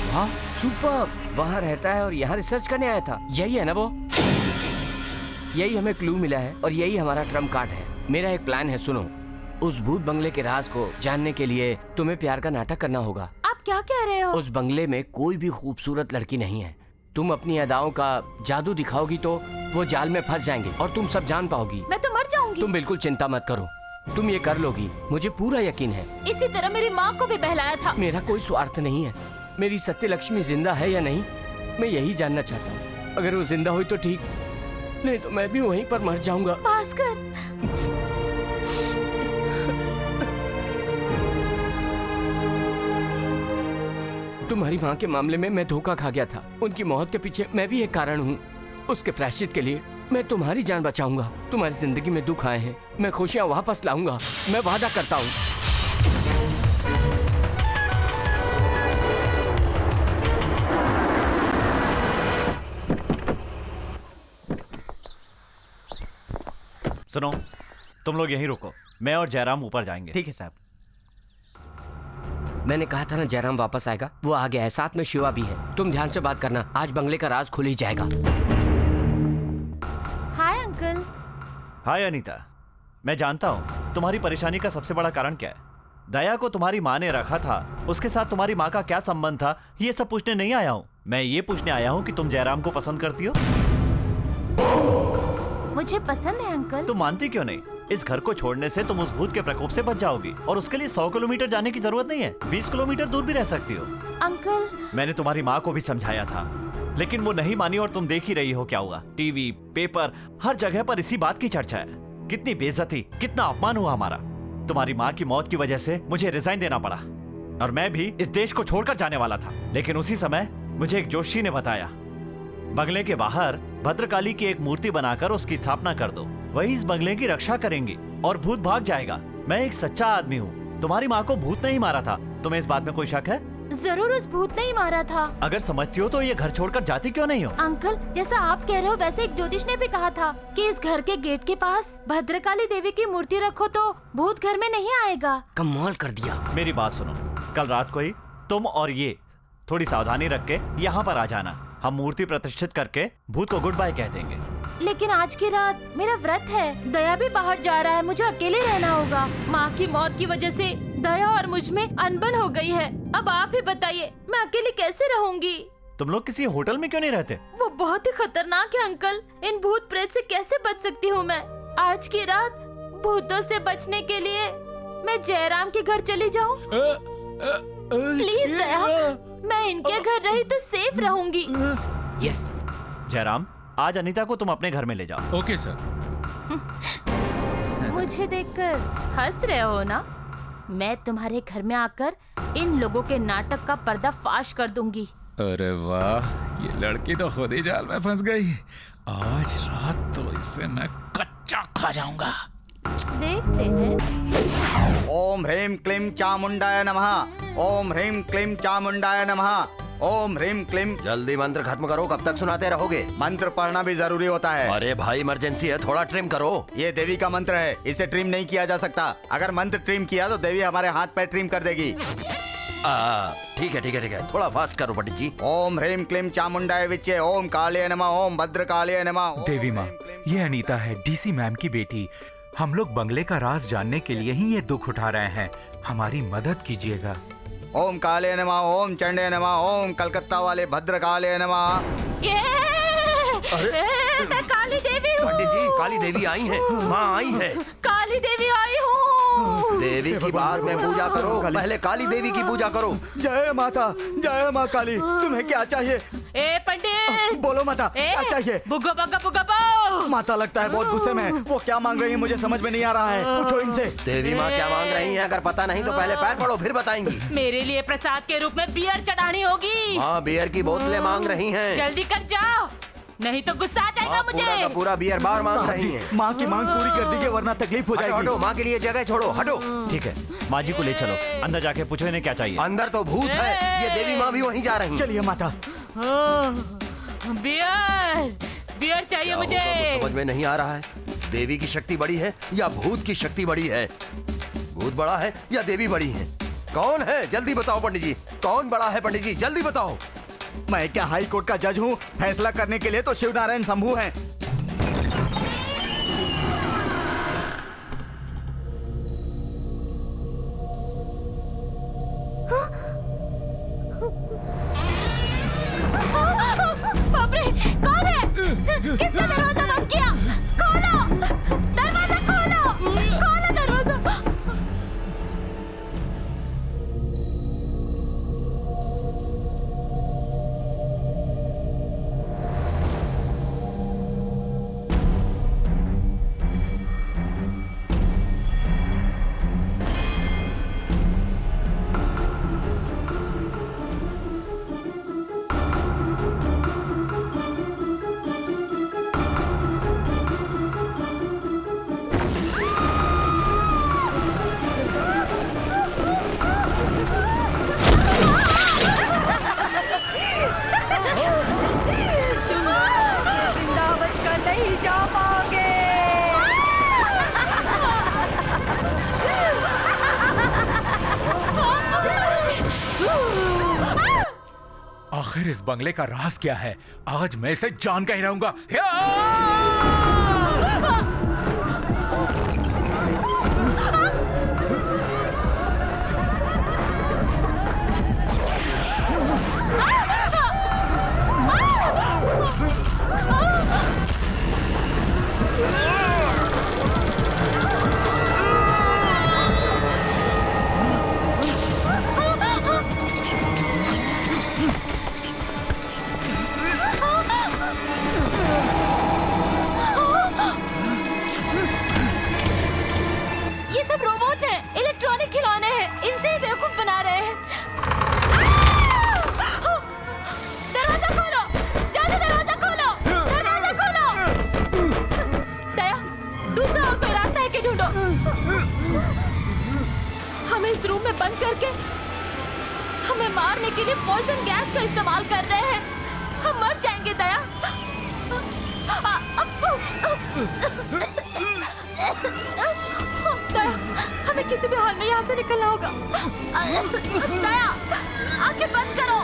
वाह, सुपर। वहाँ रहता है और यहाँ रिसर्च करने आया था। यही है ना वो? यही हमें क्लू मिला है और यही हमारा ट्रम्प कार्ड है। मेरा एक प्लान है, सुनो। उस भूत बंगले के राज को जानने के लिए तुम्हें प्यार का नाटक करना होगा। आप क्या कह रहे हो? उस बंगले में कोई भी खूबसूरत लड़की नहीं है। तुम अपनी अदाओं का जादू दिखाओगी तो वो जाल में फंस जाएंगे और तुम सब जान पाओगी। मैं तो मर जाऊंगी। तुम बिल्कुल चिंता मत करो, तुम ये कर लोगी, मुझे पूरा यकीन है। इसी तरह मेरी माँ को भी बहलाया था। मेरा कोई स्वार्थ नहीं है। मेरी सत्य लक्ष्मी जिंदा है या नहीं, मैं यही जानना चाहता हूँ। अगर वो जिंदा हुई तो ठीक, नहीं तो मैं भी वहीं पर मर जाऊंगा। भास्कर, तुम्हारी माँ के मामले में मैं धोखा खा गया था। उनकी मौत के पीछे मैं भी एक कारण हूँ। उसके प्रायश्चित के लिए मैं तुम्हारी जान बचाऊंगा। तुम्हारी जिंदगी में दुख आए हैं, मैं खुशियाँ वापस लाऊंगा, मैं वादा करता हूँ। सुनो, तुम लोग यहीं रुको, मैं और जयराम ऊपर जाएंगे। ठीक है साहब। मैंने कहा था ना जयराम वापस आएगा, वो आ गया है। साथ में शिवा भी है। तुम ध्यान से बात करना, आज बंगले का राज खुल ही जाएगा। Hi uncle. हाय अनीता, मैं जानता हूँ तुम्हारी परेशानी का सबसे बड़ा कारण क्या है। दया को तुम्हारी माँ ने रखा था, उसके साथ तुम्हारी माँ का क्या संबंध था, ये सब पूछने नहीं आया हूँ। मैं ये पूछने आया हूँ कि तुम जयराम को पसंद करती हो। मुझे पसंद है अंकल। तुम मानती क्यों नहीं? इस घर को छोड़ने से तुम उस भूत के प्रकोप से बच जाओगी और उसके लिए 100 किलोमीटर जाने की जरूरत नहीं है, 20 किलोमीटर दूर भी रह सकती हो। अंकल, मैंने तुम्हारी माँ को भी समझाया था, लेकिन वो नहीं मानी और तुम देख ही रही हो क्या हुआ। टीवी, पेपर, हर जगह पर इसी बात की चर्चा है। कितनी बेइज्जती, कितना अपमान हुआ हमारा। तुम्हारी माँ की मौत की वजह से मुझे रिजाइन देना पड़ा और मैं भी इस देश को छोड़कर जाने वाला था। लेकिन उसी समय मुझे एक जोशी ने बताया, बंगले के बाहर भद्रकाली की एक मूर्ति बनाकर उसकी स्थापना कर दो, वही इस बंगले की रक्षा करेंगी और भूत भाग जाएगा। मैं एक सच्चा आदमी हूँ, तुम्हारी माँ को भूत नहीं मारा था। तुम्हें इस बात में कोई शक है? जरूर उस भूत ने ही मारा था। अगर समझती हो तो ये घर छोड़कर जाती क्यों नहीं हो? अंकल, जैसा आप कह रहे हो वैसे एक ज्योतिष ने भी कहा था कि इस घर के गेट के पास भद्रकाली देवी की मूर्ति रखो तो भूत घर में नहीं आएगा। कमाल कर दिया। मेरी बात सुनो, कल रात को ही तुम और ये थोड़ी सावधानी रख के यहाँ पर आ जाना। हम मूर्ति प्रतिष्ठित करके भूत को गुड बाय कह देंगे। लेकिन आज की रात मेरा व्रत है, दया भी बाहर जा रहा है, मुझे अकेले रहना होगा। माँ की मौत की वजह से दया और मुझ में अनबन हो गई है। अब आप ही बताइए, मैं अकेली कैसे रहूंगी? तुम लोग किसी होटल में क्यों नहीं रहते? वो बहुत ही खतरनाक है अंकल, इन भूत प्रेत से कैसे बच सकती हूँ मैं? आज की रात भूतों से बचने के लिए मैं जयराम के घर चली जाऊँ? प्लीज दया, मैं इनके घर रही तो सेफ रहूंगी। यस, जयराम, आज अनीता को तुम अपने घर में ले जाओ। Okay sir. मुझे देखकर हंस रहे हो ना? मैं तुम्हारे घर में आकर इन लोगों के नाटक का पर्दाफाश कर दूंगी। अरे वाह, ये लड़की तो खुद ही जाल में फंस गई। आज रात तो इसे मैं कच्चा खा जाऊंगा। देखते हैं। ओम ह्रीम क्लीम चामुंडाय नमः। ओम ह्रीम क्लीम चामुंडाय नमः। ओम ह्रीम क्लीम। जल्दी मंत्र खत्म करो, कब तक सुनाते रहोगे? मंत्र पढ़ना भी जरूरी होता है। अरे भाई इमरजेंसी है, थोड़ा ट्रिम करो। ये देवी का मंत्र है, इसे ट्रिम नहीं किया जा सकता। अगर मंत्र ट्रिम किया तो देवी हमारे हाथ पैर ट्रिम कर देगी। ठीक है ठीक है ठीक है, थोड़ा फास्ट करो पंडित जी। ओम ह्रीम क्लीम चामुंडाय विच्चे। ओम काले नमः। ओम भद्रकाले नमः। देवी माँ, ये अनीता है, डीसी मैम की बेटी। हम लोग बंगले का राज जानने के लिए ही ये दुख उठा रहे हैं। हमारी मदद कीजिएगा। ओम काले नमः। ओम चंडे नमः। ओम कलकत्ता वाले भद्रकाले नमः। मैं काली देवी हूँ। पंडित जी, काली देवी आई हैं, माँ आई है। काली देवी आई हूँ। देवी की बाद में पूजा करो, पहले काली देवी की पूजा करो। जय माता, जय माँ काली। तुम्हें क्या चाहिए? ए पंडित, बोलो माता, क्या चाहिए? बुग्गो बग्गा बुग्गा बो। माता लगता है बहुत गुस्से में। वो क्या मांग रही है मुझे समझ में नहीं आ रहा है। पूछो इनसे। देवी माँ क्या मांग रही हैं? अगर पता नहीं तो पहले पैर पड़ो, फिर बताएंगी। मेरे लिए प्रसाद के रूप में बियर चढ़ानी होगी। हाँ, बियर की बोतलें मांग रही हैं। जल्दी कर जाओ, नहीं तो गुस्सा आ जाएगा मुझे। पूरा का पूरा बियर बार मांग रही हैं। माँ की मांग पूरी कर दीजिए वरना तकलीफ हो जाएगी। हटो, माँ के लिए जगह छोड़ो, हटो। ठीक है, माँ जी को ले चलो, अंदर जाके पूछो इन्हें क्या चाहिए। अंदर तो भूत है, ये देवी माँ भी वहीं जा रही हैं। चलिए माता। बियर, बियर चाहिए मुझे। कुछ समझ में नहीं आ रहा है। देवी की शक्ति बड़ी है या भूत की शक्ति बड़ी है? भूत बड़ा है या देवी बड़ी है? कौन है? जल्दी बताओ पंडित जी, कौन बड़ा है? पंडित जी जल्दी बताओ। मैं क्या हाई कोर्ट का जज हूँ? फैसला करने के लिए तो शिव नारायण शंभू हैं। बाप रे, कौन है? किसने दरवाजा बंद किया? खोलो, दरवाजा खोलो, खोलो दरवाजा। आखिर इस बंगले का राज क्या है? आज मैं इसे जान के ही रहूंगा। ये सब रोबोट हैं, इलेक्ट्रॉनिक खिलौने हैं, इनसे ही बेवकूफ बना रहे हैं। दरवाजा खोलो, जल्दी दरवाजा खोलो, दरवाजा खोलो। दया, दूसरा और कोई रास्ता है कि ढूंढो। हमें इस रूम में बंद करके हमें मारने के लिए पॉइजन गैस का इस्तेमाल कर रहे हैं। हम मर जाएंगे दया। दया, हमें किसी भी हाल में यहाँ से निकलना होगा। दया, आंखें बंद करो,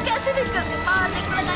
कैसे भी करके बाहर निकलना।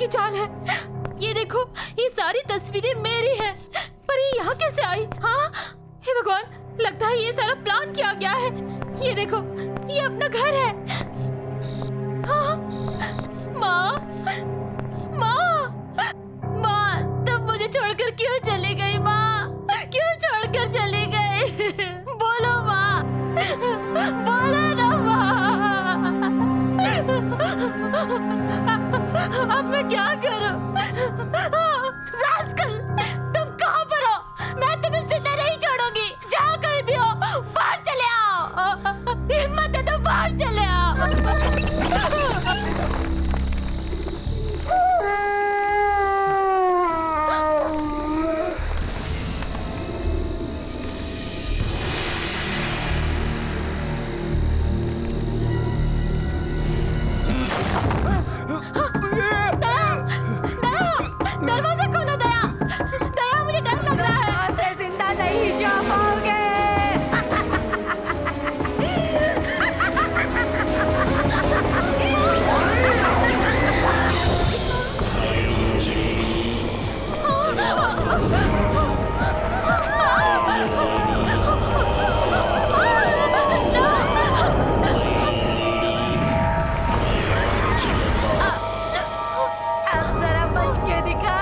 की चाल है। ये देखो, ये सारी तस्वीरें मेरी हैं, पर ये यहाँ कैसे आई? हाँ, हे भगवान, लगता है ये सारा प्लान किया गया है। ये देखो, ये अपना घर है। हाँ, माँ, माँ, माँ, तुम मुझे छोड़कर क्यों चली गई? माँ, क्यों छोड़कर चली गई? बोलो माँ, बोलो ना माँ। अब मैं क्या करूं? रास्कल, तुम कहाँ पर हो? मैं तुम्हें जिंदा नहीं छोड़ूंगी। जहाँ कहीं भी हो, बाहर चले आओ। हिम्मत है तो बाहर चले आओ। दरवाजा खोलो दया। दया, मुझे डर लग रहा है। यहाँ से जिंदा नहीं जा पाओगे। अब जरा बच के दिखा।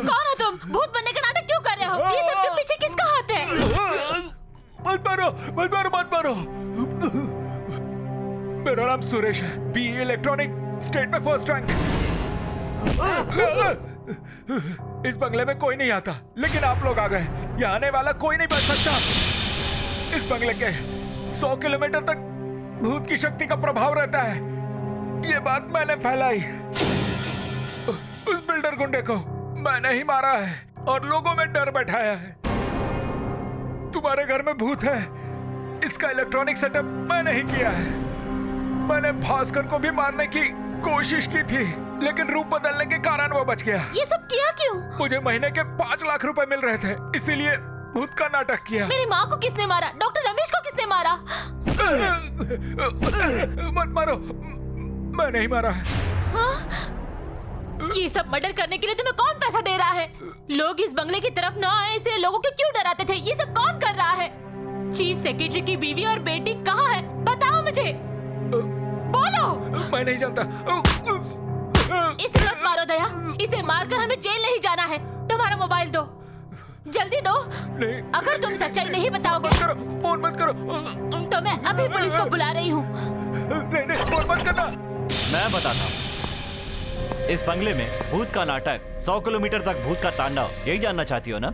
कौन हो तुम? भूत बनने का नाटक क्यों कर रहे हो? ये सब के पीछे किसका हाथ है? मत मारो, मत मारो, मत मारो। मेरा नाम सुरेश है, बीए इलेक्ट्रॉनिक, स्टेट में फर्स्ट रैंक। इस बंगले में कोई नहीं आता, लेकिन आप लोग आ गए। यहाँ आने वाला कोई नहीं बच सकता। इस बंगले के 100 किलोमीटर तक भूत की शक्ति का प्रभाव रहता है। ये बात मैंने फैलाई। उस बिल्डर गुंडे को मैंने ही मारा है और लोगों में डर बैठाया है। तुम्हारे घर में भूत है, इसका इलेक्ट्रॉनिक सेटअप मैंने ही किया है। मैंने भास्कर को भी मारने की कोशिश की थी, लेकिन रूप बदलने के कारण वो बच गया। ये सब किया क्यों? मुझे महीने के 5 लाख रुपए मिल रहे थे, इसीलिए भूत का नाटक किया। मेरी माँ को किसने मारा? डॉक्टर रमेश को किसने मारा? मत मारो, मैं नहीं मारा है। हाँ? ये सब मर्डर करने के लिए तुम्हें कौन पैसा दे रहा है? लोग इस बंगले की तरफ न आए इसलिए लोगों को क्यों डराते थे? ये सब कौन कर रहा है? चीफ सेक्रेटरी की बीवी और बेटी कहाँ है? बताओ मुझे, बोलो। मैं नहीं जानता। इसे मत मारो दया, इसे मारकर हमें जेल नहीं जाना है। तुम्हारा मोबाइल दो, जल्दी दो। नहीं। अगर तुम सच्चाई नहीं बताओगे, मत करो, फोन मत करो। तो मैं अभी पुलिस को बुला रही हूँ। नहीं, फोन मत करना। मैं बताता हूँ। इस बंगले में भूत का नाटक, 100 किलोमीटर तक भूत का तांडव, यही जानना चाहती हो ना?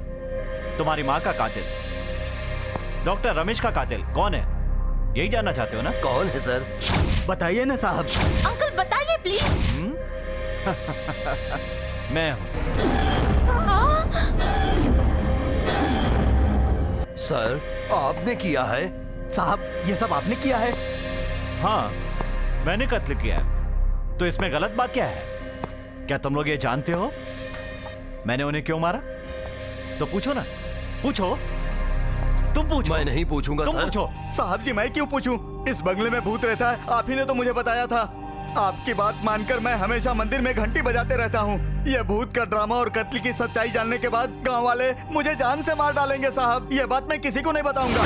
तुम्हारी माँ का कातिल, डॉक्टर रमेश का कातिल कौन है, यही जानना चाहते हो ना? कौन है सर? बताइए ना साहब। अंकल बताइए प्लीज। मैं हूँ। सर, आपने किया है? साहब, ये सब आपने किया है? हाँ, मैंने कत्ल किया है। तो इसमें गलत बात क्या है? क्या तुम लोग ये जानते हो मैंने उन्हें क्यों मारा? तो पूछो ना, पूछो। तुम पूछो। मैं नहीं पूछूंगा तुम सर। पूछो। साहब जी, मैं क्यों पूछूं? इस बंगले में भूत रहता है, आप ही ने तो मुझे बताया था। आपकी बात मानकर मैं हमेशा मंदिर में घंटी बजाते रहता हूँ। ये भूत का ड्रामा और कत्ल की सच्चाई जानने के बाद गांव वाले मुझे जान से मार डालेंगे साहब। ये बात मैं किसी को नहीं बताऊंगा।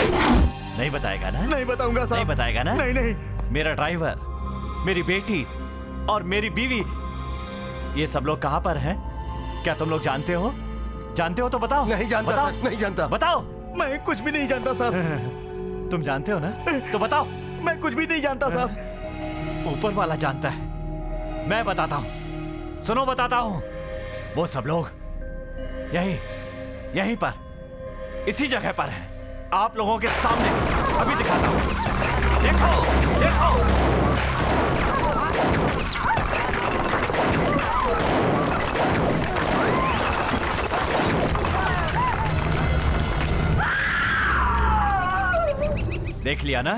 नहीं बताएगा ना? नहीं बताऊंगा साहब। नहीं बताएगा ना? नहीं नहीं। मेरा ड्राइवर, मेरी बेटी और मेरी बीवी, ये सब लोग कहाँ पर हैं? क्या तुम लोग जानते हो? जानते हो तो बताओ। नहीं जानता बताओ। सर, नहीं जानता। बताओ। मैं कुछ भी नहीं जानता साहब। तुम जानते हो ना? तो बताओ। मैं कुछ भी नहीं जानता साहब। ऊपर वाला जानता है। मैं बताता हूँ, सुनो बताता हूँ। वो सब लोग यहीं पर, इसी जगह पर हैं। आप लोगों के सामने अभी दिखाता हूँ। देखो, देखो। देख लिया ना?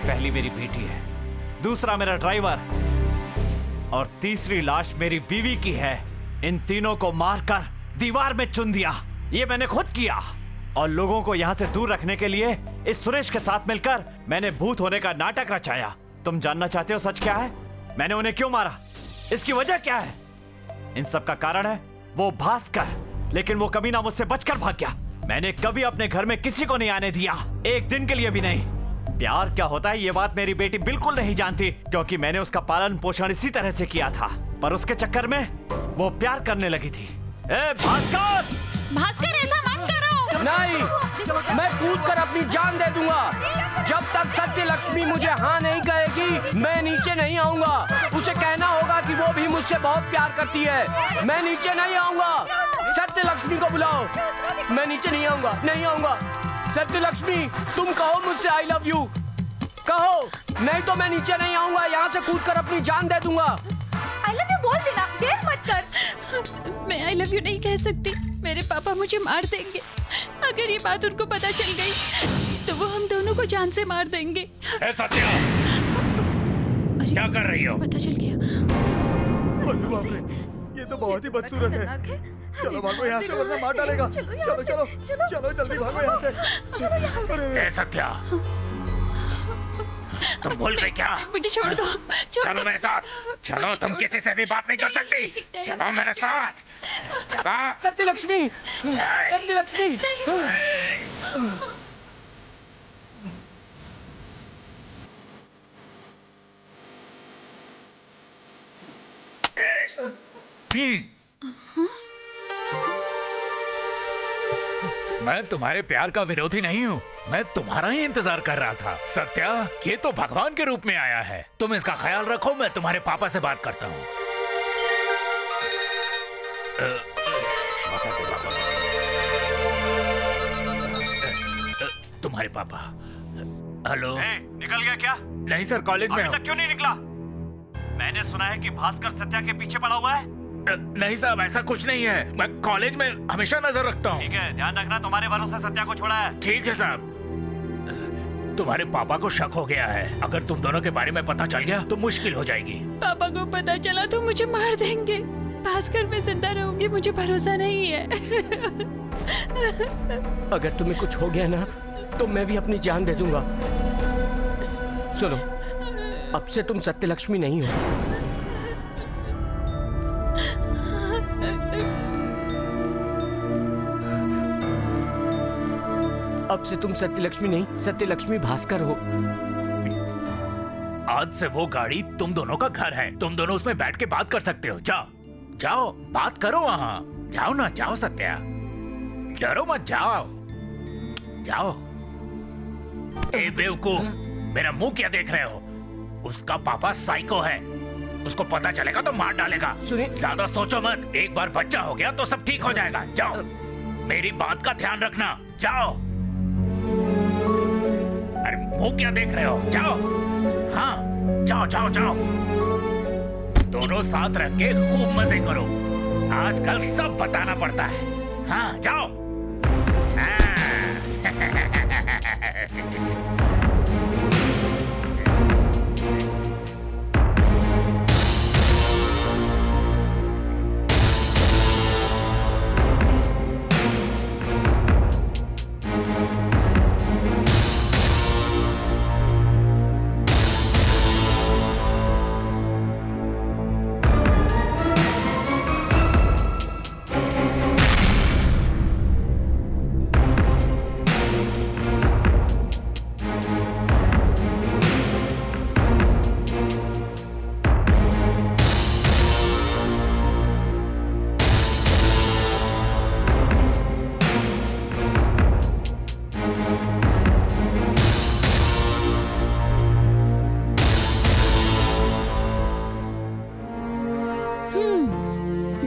पहली मेरी बेटी है, दूसरा मेरा ड्राइवर और तीसरी लाश मेरी बीवी की है। इन तीनों को मारकर दीवार में चुन दिया। ये मैंने खुद किया। और लोगों को यहाँ से दूर रखने के लिए इस सुरेश के साथ मिलकर मैंने भूत होने का नाटक रचाया। तुम जानना चाहते हो सच क्या है? मैंने उन्हें क्यों मारा? इसकी वजह क्या है? इन सब का कारण है वो भास्कर। लेकिन वो कभी ना मुझसे बचकर भाग गया। मैंने कभी अपने घर में किसी को नहीं आने दिया, एक दिन के लिए भी नहीं। प्यार क्या होता है ये बात मेरी बेटी बिल्कुल नहीं जानती, क्योंकि मैंने उसका पालन पोषण इसी तरह से किया था। पर उसके चक्कर में वो प्यार करने लगी थी। ए भास्कर! भास्कर, ऐसा मत करो। नहीं, मैं कूद कर अपनी जान दे दूंगा। जब तक सत्य लक्ष्मी मुझे हाँ नहीं कहेगी, मैं नीचे नहीं आऊंगा। उसे कहना होगा कि वो भी मुझसे बहुत प्यार करती है। मैं नीचे नहीं आऊंगा। सत्य लक्ष्मी को बुलाओ। मैं नीचे नहीं आऊंगा, नहीं आऊंगा। सत्य लक्ष्मी, तुम कहो मुझसे आई लव यू। कहो, नहीं तो मैं नीचे नहीं आऊंगा। यहाँ से कूद कर अपनी जान दे दूंगा। आई लव यू बोल देना, देर मत कर। मैं आई लव यू नहीं कह सकती। मेरे पापा मुझे मार देंगे। अगर ये बात उनको पता चल गई तो वो हम दोनों को जान से मार देंगे। सत्या, क्या कर रही हो? पता चल गया। अरे बाप रे, ये तो बहुत ही बदसूरत है। चलो भागो यहाँ से, वरना मार डालेगा। चलो चलो चलो जल्दी भागो यहाँ से। ए सत्या, तुम भूल गई क्या? मुझे छोड़ दो। चलो मेरे साथ। चलो, तुम किसी से भी बात नहीं कर सकती। चलो मेरे साथ। चलो। सत्य लक्ष्मी, सत्य लक्ष्मी। मैं तुम्हारे प्यार का विरोधी नहीं हूँ। मैं तुम्हारा ही इंतजार कर रहा था। सत्या, ये तो भगवान के रूप में आया है। तुम इसका ख्याल रखो, मैं तुम्हारे पापा से बात करता हूँ। तुम्हारे पापा। हेलो। निकल गया क्या? नहीं सर, कॉलेज में अभी तक क्यों नहीं निकला? मैंने सुना है कि भास्कर सत्या के पीछे पड़ा हुआ है। नहीं साहब, ऐसा कुछ नहीं है। मैं कॉलेज में हमेशा नजर रखता हूँ। ठीक है, ध्यान रखना, तुम्हारे भरोसे सत्या को छोड़ा है। ठीक है साहब। तुम्हारे पापा को शक हो गया है। अगर तुम दोनों के बारे में पता चल गया तो मुश्किल हो जाएगी। पापा को पता चला तो मुझे मार देंगे। भास्कर मैं जिंदा रहूंगी, मुझे भरोसा नहीं है। अगर तुम्हें कुछ हो गया ना तो मैं भी अपनी जान दे दूंगा। सुनो, अब से तुम सत्य लक्ष्मी नहीं हो। अब से तुम सत्य लक्ष्मी नहीं, सत्य लक्ष्मी भास्कर हो। आज से वो गाड़ी तुम दोनों का घर है। तुम दोनों उसमें बैठ के बात कर सकते हो। जाओ जाओ, बात करो वहाँ। जाओ ना, जाओ सत्या, डरो मत, जाओ जाओ। ए बेवकूफ, मेरा मुंह क्या देख रहे हो? उसका पापा साइको है। उसको पता चलेगा तो मार डालेगा। ज्यादा सोचो मत। एक बार बच्चा हो गया तो सब ठीक हो जाएगा। जाओ, मेरी बात का ध्यान रखना। जाओ। अरे मुंह क्या देख रहे हो? जाओ। हाँ, जाओ जाओ जाओ। दोनों साथ रख के खूब मजे करो। आजकल सब बताना पड़ता है। हाँ, जाओ। हाँ।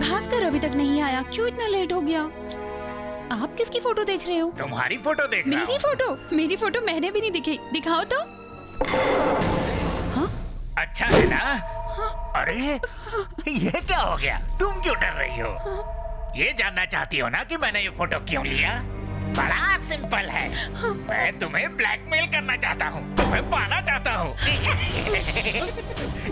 भास्कर अभी तक नहीं आया, क्यों इतना लेट हो गया? आप किसकी फोटो देख रहे हो? तुम्हारी फोटो देख रहा मेरी फोटो? मेरी फोटो मैंने भी नहीं दिखी, दिखाओ तो। अच्छा है ना? अरे ये क्या हो गया? तुम क्यों डर रही हो? ये जानना चाहती हो ना कि मैंने ये फोटो क्यों लिया? बड़ा सिंपल है, मैं तुम्हें ब्लैकमेल करना चाहता हूँ, तुम्हें पाना चाहता हूँ।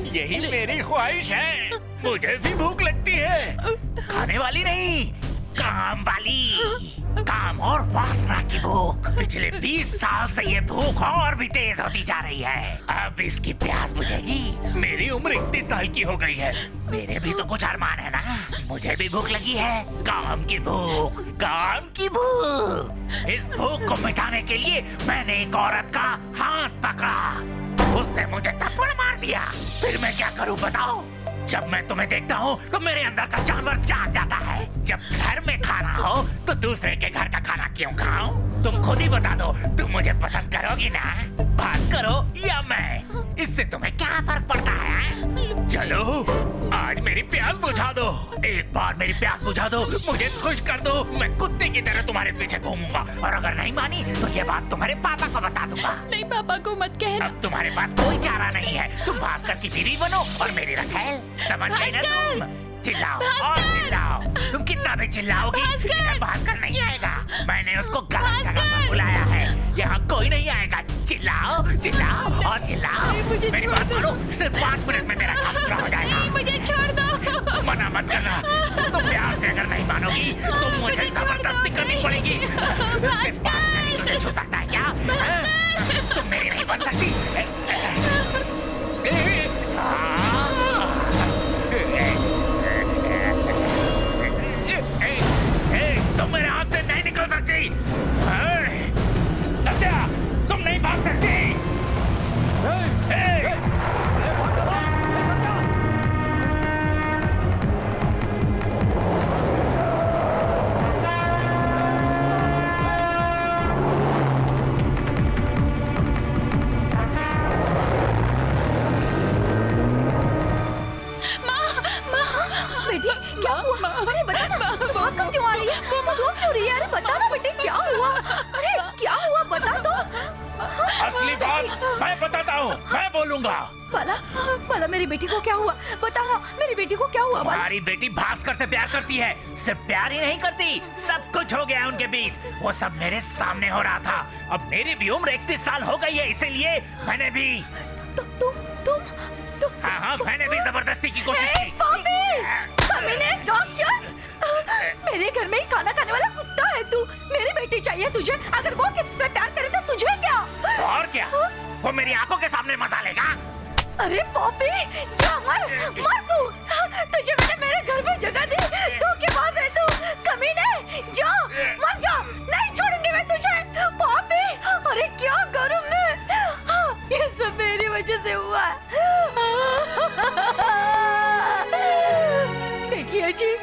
यही मेरी ख्वाहिश है। मुझे भी भूख लगती है, खाने वाली नहीं, काम वाली। काम और वासना की भूख। पिछले 20 साल से ये भूख और भी तेज होती जा रही है। अब इसकी प्यास बुझेगी। मेरी उम्र 31 साल की हो गई है, मेरे भी तो कुछ अरमान है ना। मुझे भी भूख लगी है, काम की भूख, काम की भूख। इस भूख को मिटाने के लिए मैंने एक औरत का हाथ पकड़ा, उसने मुझे थप्पड़ मार दिया। फिर मैं क्या करूं बताओ? जब मैं तुम्हें देखता हूँ तो मेरे अंदर का जानवर जाग जाता है। जब घर में खाना हो तो दूसरे के घर का खाना क्यों खाऊं? तुम खुद ही बता दो, तुम मुझे पसंद करोगी ना? भास्कर हो या मैं, इससे तुम्हें क्या फर्क पड़ता है? चलो आज मेरी प्यास बुझा दो, एक बार मेरी प्यास बुझा दो, मुझे खुश कर दो। मैं कुत्ते की तरह तुम्हारे पीछे घूमूंगा, और अगर नहीं मानी तो ये बात तुम्हारे पापा को बता दूंगा। नहीं, पापा को मत कहना। अब तुम्हारे पास कोई चारा नहीं है, तुम भास्कर की बीवी बनो और मेरी रखेल। समझ गई ना तुम? चिल्लाओ और चिल्लाओ, तुम कितना भी चिल्लाओगी भास्कर नहीं आएगा। मैंने उसको गलत जगह पर बुलाया है, यहाँ कोई नहीं आएगा। चिल्लाओ चिल्लाओ और चिल्लाओ। मेरी बात मानो, सिर्फ 5 मिनट में मेरा काम पूरा हो जाएगा। मुझे छोड़ दो। मना मत करना, तुम प्यार से अगर नहीं मानोगी तो मुझे जबरदस्ती करनी पड़ेगी। सिर्फ भास्कर ही तुझे छू सकता है क्या? तुम मेरी नहीं बन सकती। तुम मेरे हाथ से नहीं निकल सकती। सत्या, तुम नहीं भाग सकती। बेटी क्या हुआ? अरे बता ना, भाग कर क्यों आ रही है? तू रो क्यों रही है? अरे बता ना बेटी, क्या हुआ? अरे क्या हुआ, बता तो। असली बात मैं बताता हूँ, मैं बोलूंगा। बाला मेरी बेटी को क्या हुआ? बता ना, मेरी बेटी को क्या हुआ? हमारी बेटी भास्कर से प्यार करती है। सिर्फ प्यार ही नहीं करती, सब कुछ हो गया है उनके बीच। वो सब मेरे सामने हो रहा था। अब मेरी भी उम्र 31 साल हो गई है, इसीलिए मैंने भी हाँ, मैंने भी जबरदस्ती की कोशिश की। मेरे घर में ही खाना खाने वाला कुत्ता है तू। मेरी बेटी चाहिए तुझे, अगर वो किससे प्यार करे तो तुझे क्या? और क्या, वो मेरी आंखों के सामने मजा लेगा? अरे पॉपी, जा मर तू। तुझे मैंने मेरे घर में जगह दी, धोखेबाज है तू, कमीने। जा मर जा, नहीं छोड़ूंगी मैं तुझे। पॉपी, अरे क्या करूं मैं? ये सब मेरी वजह से हुआ है। देखिए जी,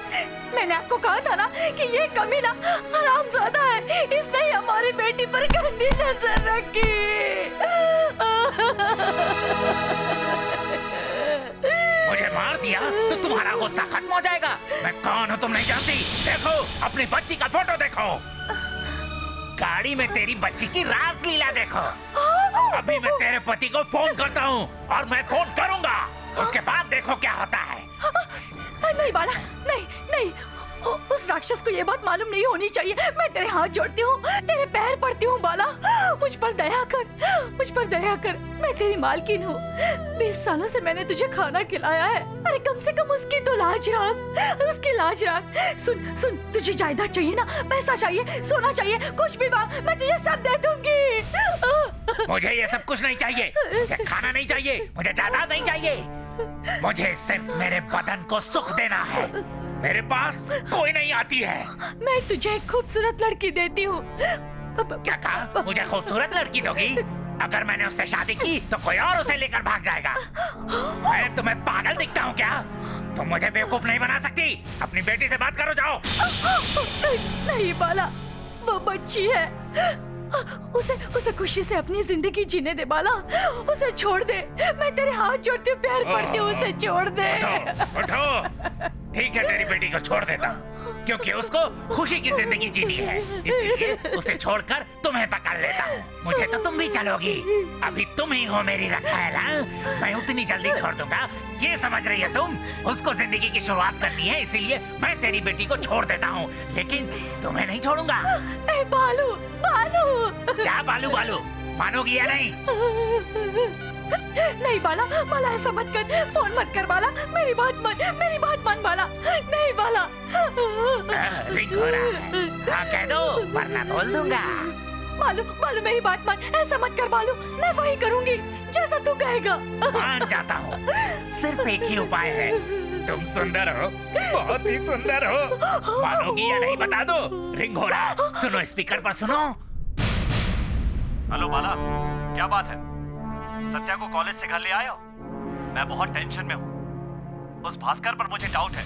मैंने आपको कहा था ना कि ये कमीना हरामजादा है, इसने ही हमारी बेटी पर गंदी नजर रखी। मुझे मार दिया तो तुम्हारा गुस्सा खत्म हो जाएगा। मैं कौन हूँ तुम नहीं जानती। देखो अपनी बच्ची का फोटो देखो, गाड़ी में तेरी बच्ची की रासलीला देखो। अभी मैं तेरे पति को फोन करता हूँ और मैं फोन करूँगा, उसके बाद देखो क्या होता है। नहीं बाला, नहीं नहीं, उस राक्षस को ये बात मालूम नहीं होनी चाहिए। मैं तेरे हाथ जोड़ती हूँ, तेरे पैर पड़ती हूँ बाला, मुझ पर दया कर, मुझ पर दया कर। मैं तेरी मालकिन हूँ, 20 सालों से मैंने तुझे खाना खिलाया है। अरे कम से कम उसकी तो लाज रख, उसकी लाज रख। सुन सुन, तुझे जायदाद चाहिए ना, पैसा चाहिए, सोना चाहिए, कुछ भी मांग, मैं तुझे सब दे दूंगी। मुझे ये सब कुछ नहीं चाहिए, मुझे खाना नहीं चाहिए, मुझे जायदाद नहीं चाहिए, मुझे सिर्फ मेरे बदन को सुख देना है। मेरे पास कोई नहीं आती है। मैं तुझे एक खूबसूरत लड़की देती हूँ। क्या कहा? मुझे खूबसूरत लड़की दोगी? अगर मैंने उससे शादी की तो कोई और उसे लेकर भाग जाएगा। मैं तुम्हें पागल दिखता हूँ क्या? तुम मुझे बेवकूफ नहीं बना सकती। अपनी बेटी से बात करो, जाओ। नहीं बाला, वो बच्ची है, उसे खुशी से अपनी जिंदगी जीने दे बाला, उसे छोड़ दे। मैं तेरे हाथ जोड़ती हूँ, पैर पड़ती हूँ, उसे छोड़ दे। उठो। ठीक है, तेरी बेटी को छोड़ देता हूँ, क्योंकि उसको खुशी की जिंदगी जीनी है, इसलिए उसे छोड़कर तुम्हें पकड़ लेता हूँ। मुझे तो तुम भी चलोगी, अभी तुम ही हो मेरी रखाल। मैं उतनी जल्दी छोड़ दूंगा, ये समझ रही है तुम? उसको जिंदगी की शुरुआत करनी है, इसीलिए मैं तेरी बेटी को छोड़ देता हूँ, लेकिन तुम्हें नहीं छोड़ूंगा। ए बालू, बालू। क्या बालू बालू? मानोगी या नहीं? नहीं बाला, बाला ऐसा मत कर, फोन मत कर बाला, मेरी बात मान बाला, नहीं बाला। रिंग हो रहा है, हाँ कह दो वरना बोल दूंगा। बालू मेरी बात मान, ऐसा मत कर बालू, मैं वही करूंगी जैसा तू कहेगा। मान जाता हूँ, सिर्फ एक ही उपाय है। तुम सुंदर हो, बहुत ही सुंदर हो, मानोगी या नहीं बता दो। रिंग हो रहा है, सुनो स्पीकर पर सुनो। हेलो बाला, क्या बात है? सत्या को कॉलेज से घर ले आए हो? मैं बहुत टेंशन में हूँ। उस भास्कर पर मुझे डाउट है,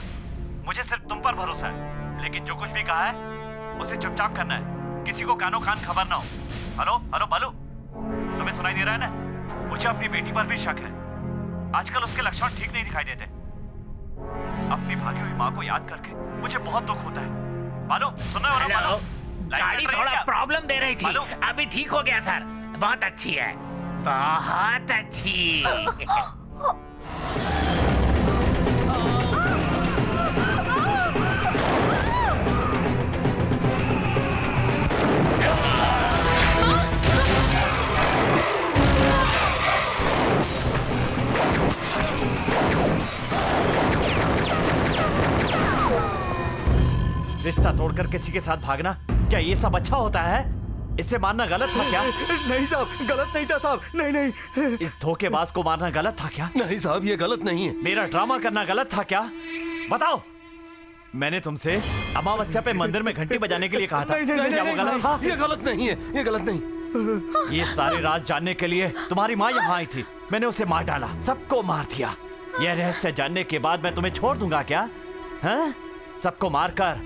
मुझे सिर्फ तुम पर भरोसा है, लेकिन जो कुछ भी कहा है उसे चुपचाप करना है, किसी को कानो कान खबर ना हो। हेलो हेलो बालू, तुम्हें सुनाई दे रहा है ना? मुझे अपनी बेटी पर भी शक है, आजकल उसके लक्षण ठीक नहीं दिखाई देते। अपनी भागी हुई माँ को याद करके मुझे बहुत दुख होता है। बालू सुन रहे हो ना? बालू, गाड़ी थोड़ा प्रॉब्लम दे रही थी, अभी ठीक हो गया सर। बहुत अच्छी है, बहुत अच्छी। रिश्ता तोड़कर किसी के साथ भागना, क्या ये सब अच्छा होता है? इसे मारना गलत था क्या? नहीं साहब, गलत नहीं था साहब, नहीं। इस धोखेबाज को मारना गलत था क्या? नहीं साहब, ये गलत नहीं है। मेरा ड्रामा करना गलत था क्या? बताओ। मैंने तुमसे अमावस्या पे मंदिर में घंटी बजाने के लिए कहा था। क्या वो गलत था? ये गलत नहीं है, ये गलत नहीं। ये सारे राज जानने के लिए तुम्हारी माँ यहाँ आई थी, मैंने उसे मार डाला, सबको मार दिया। यह रहस्य जानने के बाद मैं तुम्हें छोड़ दूंगा क्या? हाँ? सबको मारकर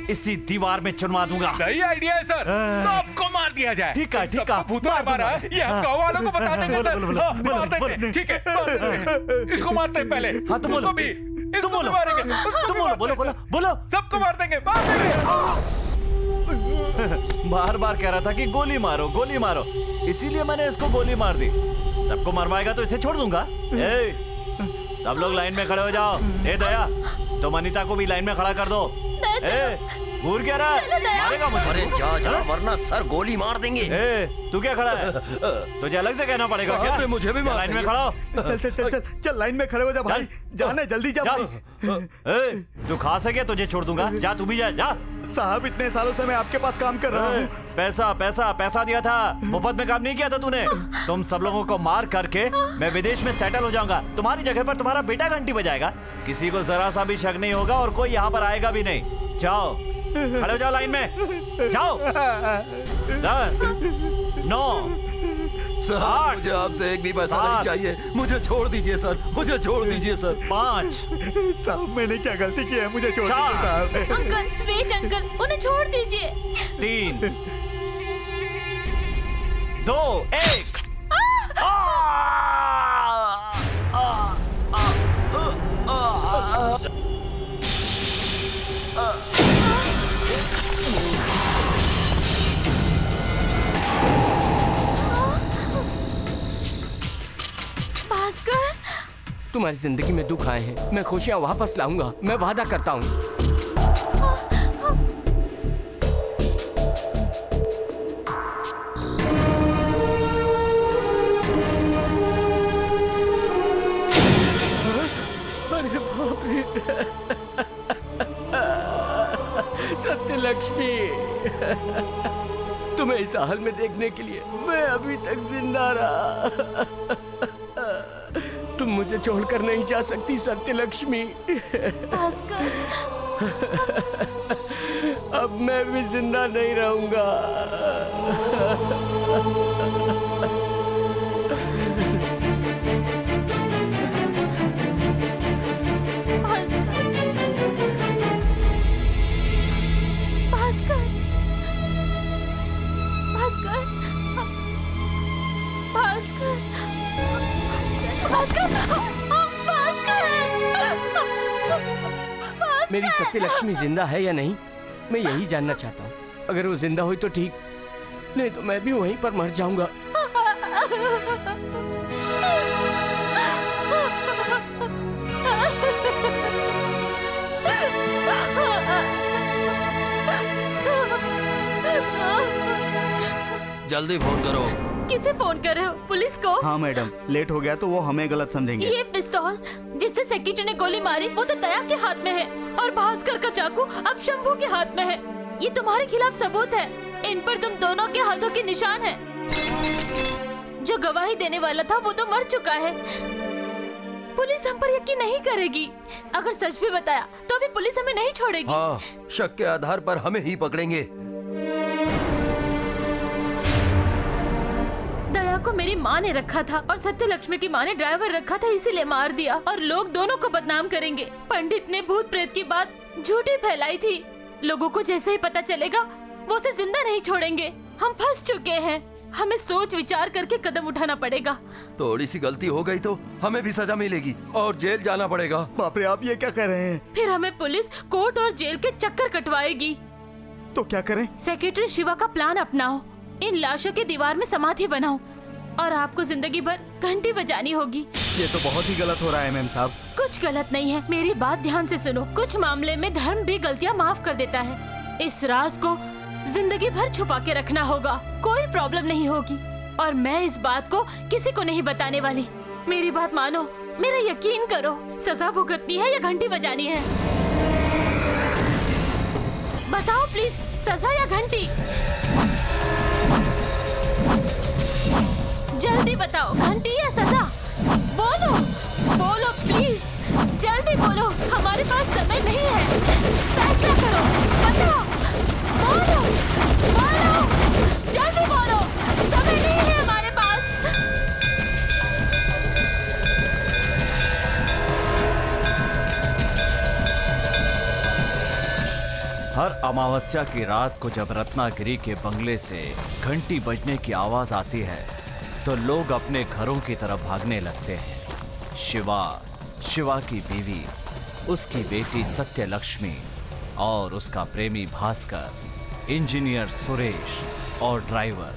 इसी दीवार में चुनवा दूंगा। सही आइडिया है सर, सबको मार दिया जाए। ठीक है, ठीक है। भूतों ने मारा है, ये हम गाँव वालों को बता देंगे सर। मार देंगे, ठीक है। इसको मारते हैं पहले। हाँ तुम बोलो, तुम बोलो, मारेंगे। तुम बोलो, बोलो बोलो बोलो। सबको मार देंगे, मार देंगे। बार बार कह रहा था कि गोली मारो, गोली मारो, इसीलिए मैंने इसको गोली मार दी। सबको मरवाएगा तो इसे छोड़ दूंगा। सब लोग लाइन में खड़े हो जाओ। ए दया, तो अनीता को भी लाइन में खड़ा कर दो। घूर क्या रहा है? मारेगा मुझे? अरे जा वरना सर गोली मार देंगे। तू क्या खड़ा है? तुझे अलग से कहना पड़ेगा क्या? मुझे भी लाइन में खड़ा हो। चल लाइन में खड़े हो जा भाई, जाने जल्दी जा भाई। तू खा सके तुझे छोड़ दूंगा, जा तू भी जा। साहब इतने सालों से मैं आपके पास काम कर रहा हूँ। पैसा दिया था, मुफ्त में काम नहीं किया था तूने। तुम सब लोगों को मार करके मैं विदेश में सेटल हो जाऊंगा, तुम्हारी जगह पर तुम्हारा बेटा घंटी बजाएगा, किसी को जरा सा भी शक नहीं होगा और कोई यहाँ पर आएगा भी नहीं। जाओ, खड़े हो जाओ लाइन में, जाओ। 10, 9, सर, मुझे आपसे एक भी पैसा नहीं चाहिए, मुझे छोड़ दीजिए सर, मुझे छोड़ दीजिए सर। 5, साहब मैंने क्या गलती की है, मुझे छोड़ दीजिए साहब। अंकल वेट अंकल, उन्हें छोड़ दीजिए। 3, 2, 1। भास्कर, तुम्हारी जिंदगी में दुख आए हैं, मैं खुशियाँ वापस लाऊंगा, मैं वादा करता हूँ। तुम्हें इस हाल में देखने के लिए मैं अभी तक जिंदा रहा। तुम मुझे छोड़कर नहीं जा सकती सत्यलक्ष्मी। भास्कर, अब मैं भी जिंदा नहीं रहूंगा। मेरी सत्यलक्ष्मी जिंदा है या नहीं, मैं यही जानना चाहता हूँ। अगर वो जिंदा हुई तो ठीक, नहीं तो मैं भी वहीं पर मर जाऊंगा। जल्दी फोन करो। किसे फोन कर रहे हो? पुलिस को? हाँ मैडम, लेट हो गया तो वो हमें गलत समझेंगे। ये पिस्तौल जिससे सेक्रेटरी ने गोली मारी वो तो दया के हाथ में है, और भास्कर का चाकू अब शंभू के हाथ में है। ये तुम्हारे खिलाफ सबूत है। इन पर तुम दोनों के हाथों के निशान हैं। जो गवाही देने वाला था वो तो मर चुका है। पुलिस हम पर यकीन नहीं करेगी। अगर सच भी बताया तो भी पुलिस हमें नहीं छोड़ेगी। हाँ, शक के आधार पर हमें ही पकड़ेंगे। दया को मेरी माँ ने रखा था और सत्यलक्ष्मी की माँ ने ड्राइवर रखा था, इसीलिए मार दिया। और लोग दोनों को बदनाम करेंगे। पंडित ने भूत प्रेत की बात झूठी फैलाई थी। लोगों को जैसे ही पता चलेगा वो उसे जिंदा नहीं छोड़ेंगे। हम फंस चुके हैं। हमें सोच विचार करके कदम उठाना पड़ेगा। थोड़ी सी गलती हो गई तो हमें भी सजा मिलेगी और जेल जाना पड़ेगा। बाप रे, आप ये क्या कह रहे हैं? फिर हमें पुलिस कोर्ट और जेल के चक्कर कटवाएगी। तो क्या करें? सेक्रेटरी शिवा का प्लान अपनाओ। इन लाशों के दीवार में समाधि बनाओ और आपको जिंदगी भर घंटी बजानी होगी। ये तो बहुत ही गलत हो रहा है मैम साहब। कुछ गलत नहीं है, मेरी बात ध्यान से सुनो। कुछ मामले में धर्म भी गलतियाँ माफ कर देता है। इस राज को जिंदगी भर छुपा के रखना होगा। कोई प्रॉब्लम नहीं होगी और मैं इस बात को किसी को नहीं बताने वाली। मेरी बात मानो, मेरा यकीन करो। सजा भुगतनी है या घंटी बजानी है? बताओ प्लीज, सजा या घंटी? जल्दी बताओ, घंटी या सजा? बोलो बोलो प्लीज, जल्दी बोलो। हमारे पास समय नहीं है। फैसला करो, बताओ, बोलो बोलो, जल्दी बोलो। समय नहीं है हमारे पास। हर अमावस्या की रात को जब रत्नागिरी के बंगले से घंटी बजने की आवाज आती है तो लोग अपने घरों की तरफ भागने लगते हैं। शिवा की बीवी, उसकी बेटी सत्यलक्ष्मी और उसका प्रेमी भास्कर, इंजीनियर सुरेश और ड्राइवर,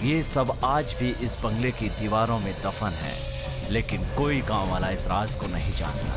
ये सब आज भी इस बंगले की दीवारों में दफन हैं। लेकिन कोई गांव वाला इस राज को नहीं जानता।